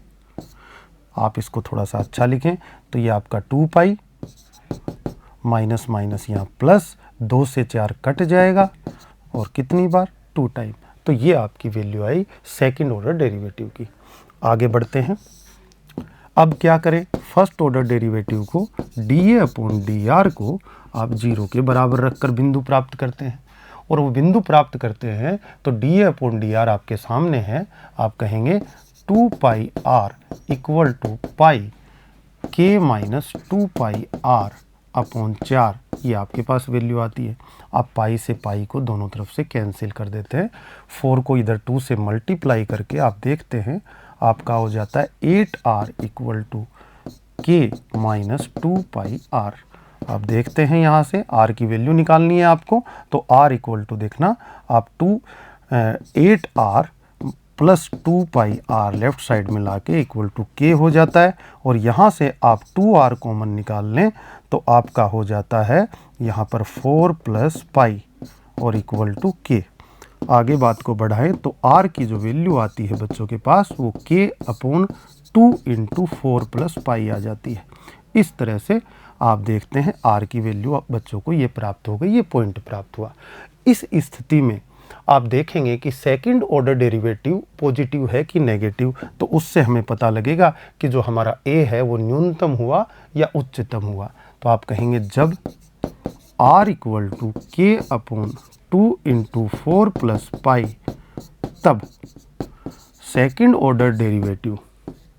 आप इसको थोड़ा सा अच्छा लिखें तो ये आपका 2 पाई माइनस माइनस यहाँ प्लस, 2 से 4 कट जाएगा, और कितनी बार 2 टाइम। तो ये आपकी वैल्यू आई सेकंड ऑर्डर डेरिवेटिव की। आगे बढ़ते हैं। अब क्या करें, फर्स्ट ऑर्डर डेरिवेटिव को dA/dr को आप 0 के बराबर रखकर बिंदु प्राप्त करते हैं, और वो बिंदु प्राप्त करते हैं तो dA/dr आपके सामने है। आप कहेंगे 2 pi r equal to pi k minus 2 pi r upon 4, ये आपके पास वैल्यू आती है। आप पाई से पाई को दोनों तरफ से कैंसिल कर देते हैं, 4 को इधर 2 से मल्टीप्लाई करके आप देखते हैं आपका हो जाता है 8r equal to k minus 2 pi r। आप देखते हैं यहाँ से r की वैल्यू निकालनी है आपको, तो r इक्वल टू देखना आप 8r plus 2 pi r left side में लाके इक्वल टू k हो जाता है, और यहाँ से आप 2r कॉमन निकाल लें तो आपका हो जाता है यहाँ पर 4 प्लस पाई और इक्वल टू k। आगे बात को बढ़ाएं तो r की जो वैल्यू आती है बच्चों के पास वो k/2 इंटू 4 प्लस पाई आ जाती है। इस तरह से आप देखते हैं r की वैल्यू बच्चों को ये प्राप्त हो गई, ये पॉइंट प्राप्त हुआ। इस स्थिति में आप देखेंगे कि सेकंड ऑर्डर डेरिवेटिव पॉजिटिव है कि नेगेटिव, तो उससे हमें पता लगेगा कि जो हमारा a है वो न्यूनतम हुआ या उच्चतम हुआ। तो आप कहेंगे जब r equal to k/2 into 4 plus pi, तब सेकंड ऑर्डर डेरिवेटिव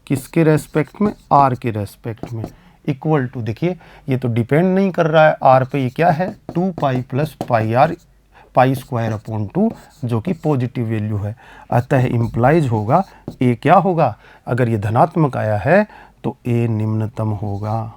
किसके रेस्पेक्ट में, r के रेस्पेक्ट में, इक्वल टू, देखिए ये तो डिपेंड नहीं कर रहा है r पे, ये क्या है 2 pi plus pi r pi square upon 2, जो कि पॉजिटिव वैल्यू है। अतः इम्प्लाइज होगा a क्या होगा, अगर ये धनात्मक आया है तो a निम्नतम होगा।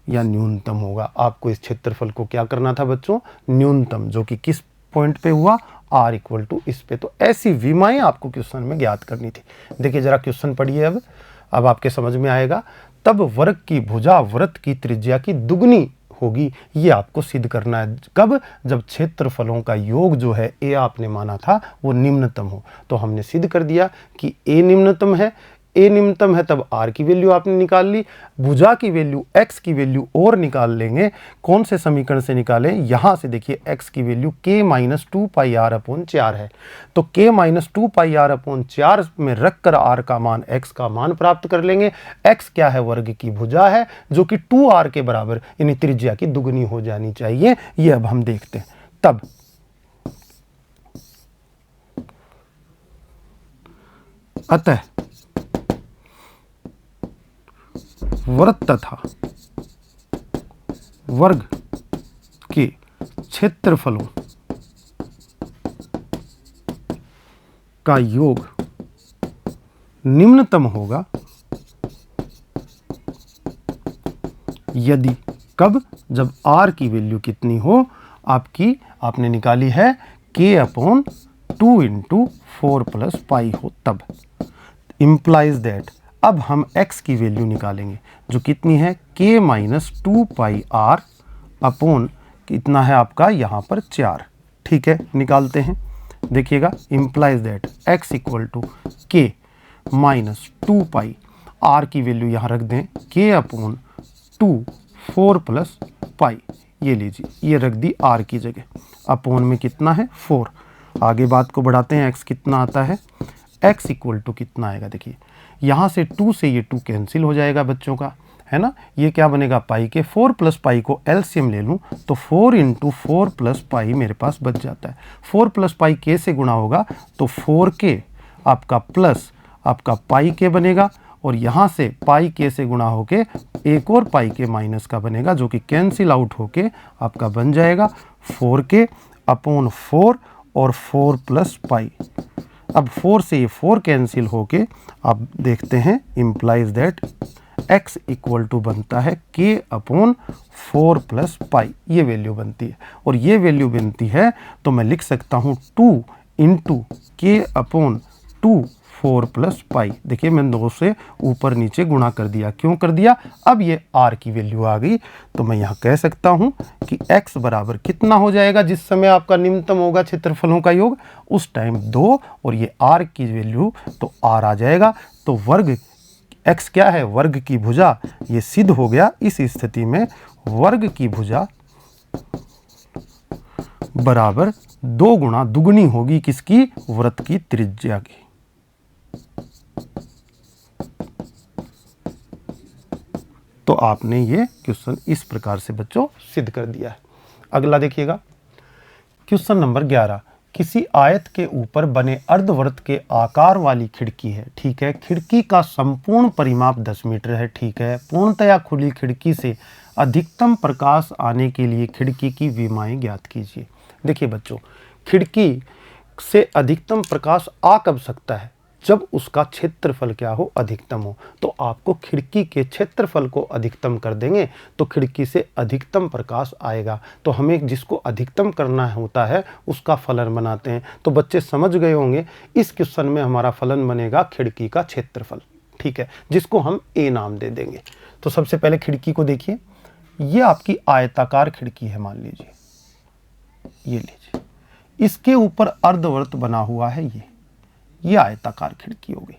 या न्यूनतम होगा। आपको इस क्षेत्रफल को क्या करना था बच्चों, न्यूनतम, जो कि किस पॉइंट पे हुआ, r इक्वल टू इस पे। तो ऐसी विमाएं आपको क्वेश्चन में ज्ञात करनी थी। देखिए जरा क्वेश्चन पढ़िए अब आपके समझ में आएगा। तब वर्ग की भुजा वृत्त की त्रिज्या की दुगनी होगी, ये आपको सिद्ध करना है। कब, जब क्षेत्रफलों का योग जो है a आपने माना था वो निम्नतम हो। तो हमने सिद्ध कर दिया कि a निम्नतम है, a निम्नतम है, तब r की वैल्यू आपने निकाल ली। भुजा की वैल्यू x की वैल्यू और निकाल लेंगे। कौन से समीकरण से निकालें, यहाँ से देखिए x की value k minus 2 pi r upon 4 है, तो k minus 2 pi r upon 4 में रखकर r का मान, x का मान प्राप्त कर लेंगे। x क्या है, वर्ग की भुजा है, जो कि 2r के बराबर यानी त्रिज्या की दुगनी हो जानी चाहिए। ये अब हम देखते हैं। तब अतः वृत्त तथा वर्ग के क्षेत्रफलों का योग निम्नतम होगा यदि, कब, जब r की वैल्यू कितनी हो आपकी, आपने निकाली है k/2 इंटू 4 प्लस पाई हो, तब। इम्प्लाइज दैट, अब हम x की वैल्यू निकालेंगे जो कितनी है, k minus 2 pi r upon कितना है आपका यहाँ पर 4। ठीक है, निकालते हैं। देखिएगा, implies that x equal to k minus 2 pi, r की वैल्यू यहाँ रख दें k/2 4 प्लस पाई, ये लीजिए, ये रख दी r की जगह, अपॉन में कितना है 4। आगे बात को बढ़ाते हैं, x कितना आता है, x इक्वल टू कितना आएगा, देखिए यहाँ से 2 से ये 2 कैंसिल हो जाएगा बच्चों का, है ना। ये क्या बनेगा, पाई के 4 प्लस पाई को एलसीएम ले लूँ तो 4 इंटू 4 प्लस पाई मेरे पास बच जाता है। 4 प्लस पाई के से गुणा होगा तो 4k आपका प्लस आपका पाई के बनेगा, और यहाँ से पाई के से गुणा होके एक और पाई के माइनस का बनेगा, जो कि कैंसिल आउट होके आपका बन जाएगा 4k अपॉन 4 और 4 प्लस पाई। अब 4 से ये 4 कैंसिल होके आप देखते हैं, implies that x equal to बनता है k अपॉन 4 प्लस पाई, ये वैल्यू बनती है। और ये वैल्यू बनती है तो मैं लिख सकता हूँ 2 इंटू के अपॉन 2 4 प्लस पाई। देखिए मैंने 2 से ऊपर नीचे गुणा कर दिया। क्यों कर दिया? अब ये r की वैल्यू आ गई, तो मैं यहाँ कह सकता हूँ कि x बराबर कितना हो जाएगा जिस समय आपका निम्नतम होगा क्षेत्रफलों का योग, उस टाइम 2, और ये r की वैल्यू तो r आ जाएगा। तो वर्ग x क्या है? वर्ग की भुजा। ये सिद्ध हो गया। इस स्थिति में वर्ग की भुजा बराबर 2 गुणा दुगनी होगी किसकी? वृत्त की त्रिज्या की। तो आपने ये क्वेश्चन इस प्रकार से बच्चों सिद्ध कर दिया है। अगला देखिएगा, क्वेश्चन नंबर 11। किसी आयत के ऊपर बने अर्धवृत्त के आकार वाली खिड़की है, ठीक है। खिड़की का संपूर्ण परिमाप 10 मीटर है, ठीक है। पूर्णतया खुली खिड़की से अधिकतम प्रकाश आने के लिए खिड़की की विमाएं ज्ञात कीजिए। देखिए बच्चों, खिड़की से अधिकतम प्रकाश आ कब सकता है? जब उसका क्षेत्रफल क्या हो? अधिकतम हो। तो आपको खिड़की के क्षेत्रफल को अधिकतम कर देंगे तो खिड़की से अधिकतम प्रकाश आएगा। तो हमें जिसको अधिकतम करना होता है उसका फलन बनाते हैं। तो बच्चे समझ गए होंगे, इस क्वेश्चन में हमारा फलन बनेगा खिड़की का क्षेत्रफल, ठीक है, जिसको हम ए नाम दे देंगे। तो सबसे पहले खिड़की को देखिए, ये आपकी आयताकार खिड़की है, मान लीजिए, ये लीजिए, इसके ऊपर अर्धवृत्त बना हुआ है, ये आयताकार खिड़की हो गई,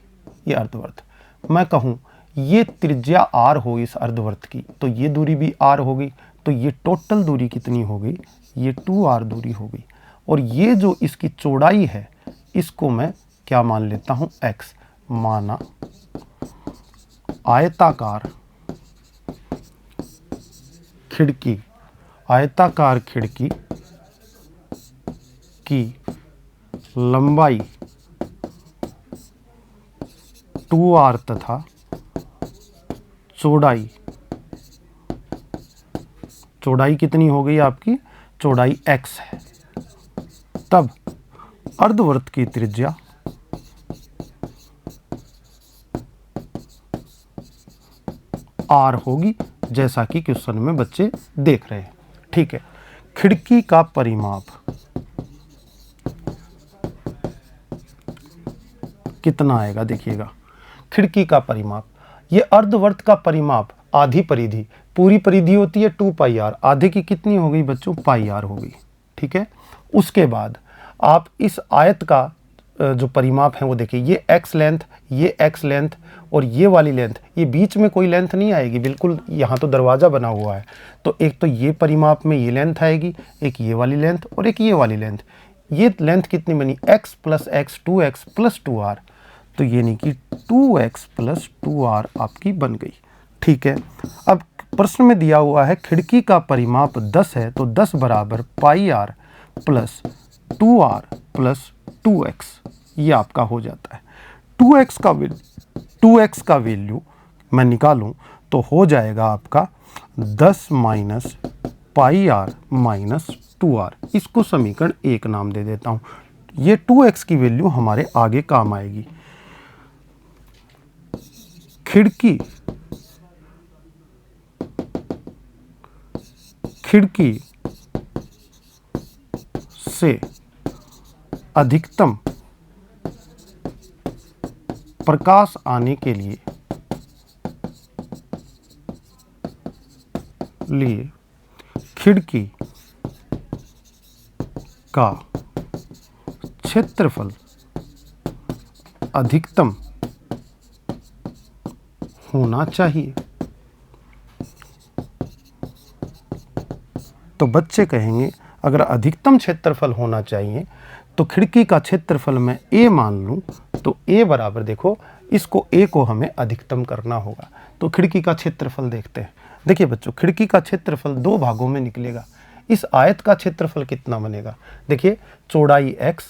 ये अर्धवृत्त। मैं कहूँ ये त्रिज्या r हो इस अर्धवृत्त की, तो ये दूरी भी r हो गई। तो ये टोटल दूरी कितनी हो गई? ये 2r दूरी हो गई। और ये जो इसकी चौड़ाई है इसको मैं क्या मान लेता हूँ? x। माना आयताकार खिड़की, आयताकार खिड़की की लंबाई 2r तथा चौड़ाई कितनी हो गई आपकी? चौड़ाई x है। तब अर्धवृत्त की त्रिज्या r होगी, जैसा कि क्वेश्चन में बच्चे देख रहे हैं, ठीक है। खिड़की का परिमाप कितना आएगा? देखिएगा, खिड़की का परिमाप, ये अर्धवृत्त का परिमाप, आधी परिधि, पूरी परिधि होती है 2 पाई r, आधे की कितनी हो गई बच्चों? पाई r हो गई, ठीक है। उसके बाद आप इस आयत का जो परिमाप है वो देखिए, ये x लेंथ, ये x लेंथ और ये वाली लेंथ, ये बीच में कोई लेंथ नहीं आएगी, बिल्कुल यहाँ तो दरवाज़ा बना हुआ है। तो एक तो ये परिमाप में ये लेंथ आएगी, एक ये वाली लेंथ और एक ये वाली लेंथ। ये लेंथ कितनी बनी? x plus x, 2x plus 2r। तो ये नहीं कि 2x प्लस 2r आपकी बन गई, ठीक है। अब प्रश्न में दिया हुआ है खिड़की का परिमाप 10 है, तो 10 बराबर पाई r plus 2r plus 2x, ये आपका हो जाता है। 2x का वैल्यू मैं निकालूं तो हो जाएगा आपका 10 minus pi r minus 2r। इसको समीकरण 1 नाम दे देता हूं। ये 2x की वैल्यू हमारे आगे काम आएगी। खिड़की से अधिकतम प्रकाश आने के लिए खिड़की का क्षेत्रफल अधिकतम होना चाहिए। तो बच्चे कहेंगे अगर अधिकतम क्षेत्रफल होना चाहिए तो खिड़की का क्षेत्रफल मैं a मान लूं, तो a बराबर, देखो इसको a को हमें अधिकतम करना होगा। तो खिड़की का क्षेत्रफल देखते हैं। देखिए बच्चों, खिड़की का क्षेत्रफल 2 भागों में निकलेगा। इस आयत का क्षेत्रफल कितना बनेगा? देखिए चौड़ाई x,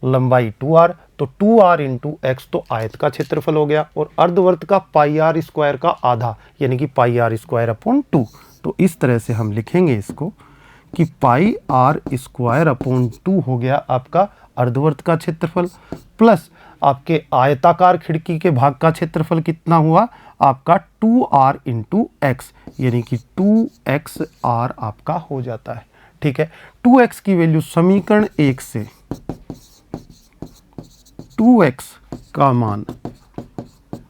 लंबाई 2r, तो 2r इंटू x तो आयत का क्षेत्रफल हो गया, और अर्धवृत्त का पाई r स्क्वायर का आधा, यानी कि पाई r स्क्वायर अपॉन 2। तो इस तरह से हम लिखेंगे इसको कि पाई आर स्क्वायर अपॉन 2 हो गया आपका अर्धवर्त का क्षेत्रफल, प्लस आपके आयताकार खिड़की के भाग का क्षेत्रफल कितना हुआ आपका 2r इंटू एक्स, यानी कि 2xr आपका हो जाता है। ठीक है, 2x की वैल्यू समीकरण 1 से 2x का मान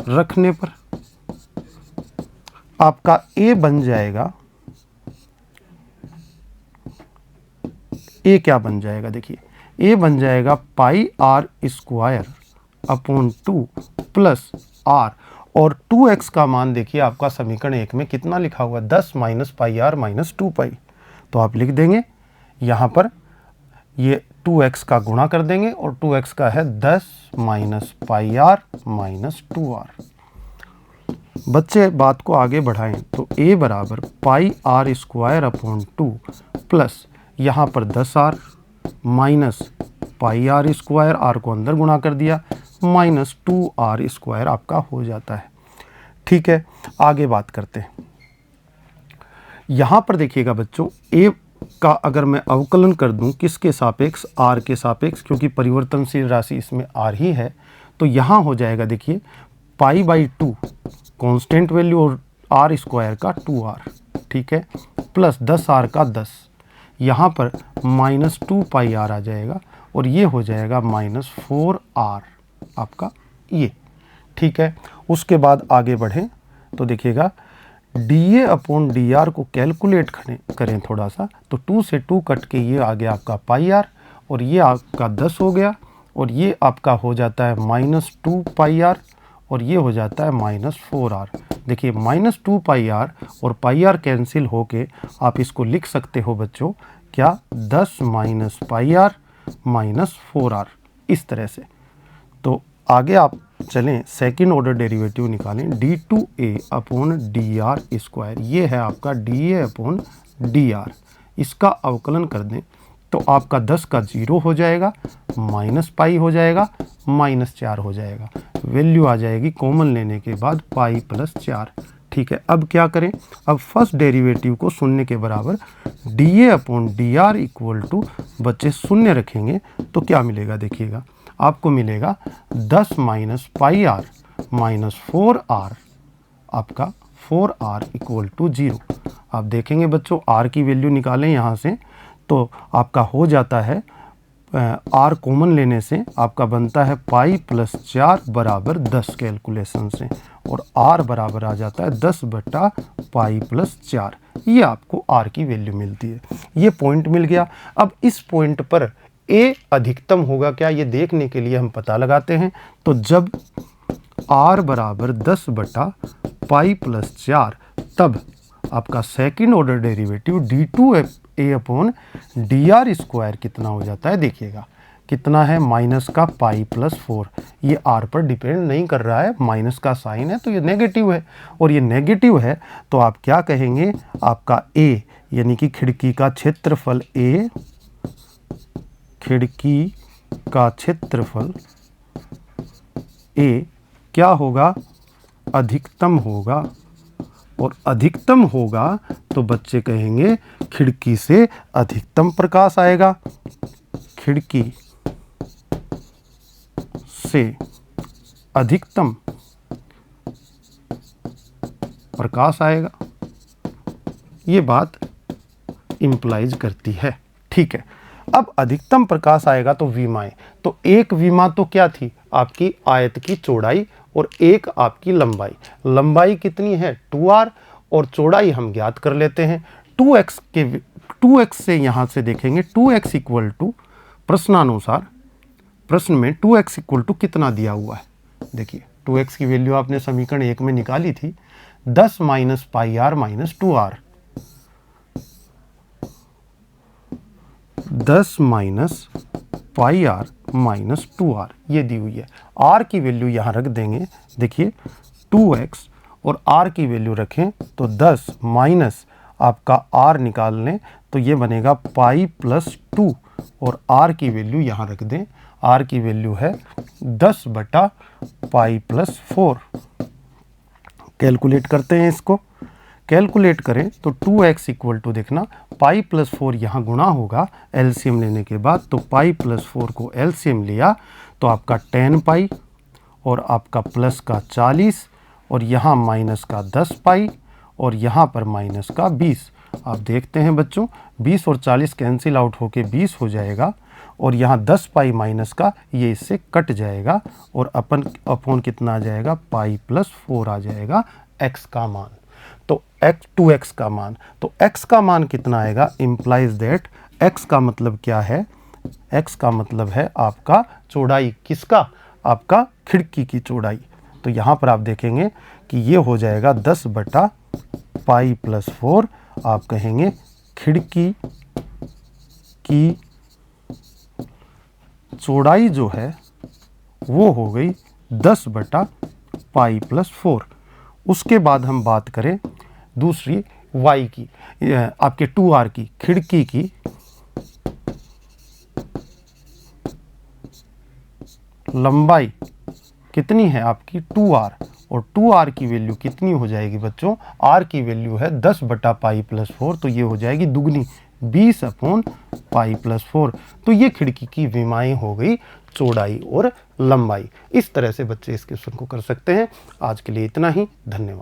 रखने पर आपका a बन जाएगा, a क्या बन जाएगा, देखिए a बन जाएगा pi r square upon 2 plus r, और 2x का मान देखिए आपका समीकरण 1 में कितना लिखा हुआ 10 माइनस पाई आर माइनस 2 पाई, तो आप लिख देंगे यहाँ पर ये 2x का गुणा कर देंगे और 2x का है 10 minus pi are minus 2r। बच्चे बात को आगे बढ़ाएं तो a बराबर pi r square upon 2 plus यहाँ पर 10r minus pi r square, r को अंदर गुणा कर दिया, माइनस 2r स्क्वायर आपका हो जाता है। ठीक है, आगे बात करते हैं। यहाँ पर देखिएगा बच्चों a का अगर मैं अवकलन कर दूं किसके सापेक्ष, r के सापेक्ष, क्योंकि परिवर्तनशील राशि इसमें r ही है, तो यहाँ हो जाएगा देखिए पाई बाई 2 कांस्टेंट वैल्यू और r स्क्वायर का 2r, ठीक है, प्लस 10r का 10, यहाँ पर माइनस 2 पाई r आ जाएगा और ये हो जाएगा माइनस 4r आपका ये। ठीक है, उसके बाद आगे बढ़ें तो देखिएगा dA अपॉन dr को कैलकुलेट करें थोड़ा सा, तो 2 से 2 कट के ये आ गया आपका पाई r और ये आपका 10 हो गया और ये आपका हो जाता है माइनस 2 पाई r और ये हो जाता है माइनस 4r। देखिए माइनस 2 पाई r और पाई r कैंसिल होके आप इसको लिख सकते हो बच्चों क्या 10 minus pi r minus 4r, इस तरह से। तो आगे आप चलें सेकेंड ऑर्डर डेरिवेटिव निकालें d2a अपॉन dr स्क्वायर, ये है आपका dA अपॉन dr, इसका अवकलन कर दें तो आपका 10 का 0 हो जाएगा, माइनस पाई हो जाएगा, माइनस 4 हो जाएगा, वैल्यू आ जाएगी कॉमन लेने के बाद पाई प्लस 4। ठीक है, अब क्या करें, अब फर्स्ट डेरिवेटिव को शून्य के बराबर dA upon dr equal to बच्चे शून्य रखेंगे तो क्या मिलेगा, देखिएगा आपको मिलेगा 10 minus pi r minus 4r, आपका 4r इक्वल टू 0। आप देखेंगे बच्चों r की वैल्यू निकालें यहाँ से तो आपका हो जाता है r कॉमन लेने से आपका बनता है पाई प्लस 4 बराबर 10 कैलकुलेशन से, और r बराबर आ जाता है 10 बटा पाई प्लस 4, ये आपको r की वैल्यू मिलती है। ये पॉइंट मिल गया। अब इस पॉइंट पर a अधिकतम होगा क्या, ये देखने के लिए हम पता लगाते हैं। तो जब r बराबर 10 बटा पाई प्लस 4 तब आपका second order derivative d2a upon dr square कितना हो जाता है, देखिएगा कितना है माइनस का पाई प्लस 4, ये r पर डिपेंड नहीं कर रहा है, माइनस का साइन है तो ये नेगेटिव है, और ये नेगेटिव है तो आप क्या कहेंगे आपका a यानी कि खिड़की का क्षेत्रफल a, खिड़की का क्षेत्रफल a क्या होगा, अधिकतम होगा, और अधिकतम होगा तो बच्चे कहेंगे खिड़की से अधिकतम प्रकाश आएगा, खिड़की से अधिकतम प्रकाश आएगा, ये बात इंप्लाइज करती है। ठीक है, अब अधिकतम प्रकाश आएगा तो विमाएं, तो एक विमा तो क्या थी आपकी आयत की चौड़ाई और एक आपकी लंबाई, लंबाई कितनी है 2r और चौड़ाई हम ज्ञात कर लेते हैं 2x से यहाँ से देखेंगे 2x इक्वल टू प्रश्नानुसार, प्रश्न में 2x इक्वल टू कितना दिया हुआ है, देखिए 2x की वैल्यू आपने समीकरण 1 में निकाली थी 10 minus pi r minus 2r, 10 minus pi r minus 2r ये दी हुई है। r की वैल्यू यहाँ रख देंगे, देखिए 2x और r की वैल्यू रखें तो 10 माइनस आपका r निकाल लें तो ये बनेगा पाई प्लस 2 और r की वैल्यू यहाँ रख दें, r की वैल्यू है 10 बटा पाई प्लस 4। कैलकुलेट करते हैं इसको, कैलकुलेट करें तो 2x इक्वल टू देखना पाई प्लस 4 यहाँ गुणा होगा एलसीएम लेने के बाद, तो पाई प्लस 4 को एलसीएम लिया तो आपका 10 पाई और आपका प्लस का 40 और यहाँ माइनस का 10 पाई और यहाँ पर माइनस का 20। आप देखते हैं बच्चों 20 और 40 कैंसिल आउट होके 20 हो जाएगा और यहाँ 10 पाई माइनस का ये इससे कट जाएगा और अपॉन कितना आ जाएगा पाई प्लस 4 आ जाएगा x का मान। तो x का मान, तो x का मान कितना आएगा, इम्प्लाइज दैट x का मतलब क्या है, x का मतलब है आपका चौड़ाई, किसका, आपका खिड़की की चौड़ाई। तो यहाँ पर आप देखेंगे कि ये हो जाएगा 10 बटा पाई प्लस 4, आप कहेंगे खिड़की की चौड़ाई जो है वो हो गई 10 बटा पाई प्लस 4। उसके बाद हम बात करें दूसरी y की, आपके 2r की, खिड़की की लंबाई कितनी है आपकी 2r, और 2r की वैल्यू कितनी हो जाएगी बच्चों, r की वैल्यू है 10 बटा पाई प्लस 4, तो ये हो जाएगी दुगनी 20 अपॉन पाई प्लस 4। तो ये खिड़की की विमाएं हो गई चौड़ाई और लंबाई। इस तरह से बच्चे इस क्वेश्चन को कर सकते हैं। आज के लिए इतना ही, धन्यवाद।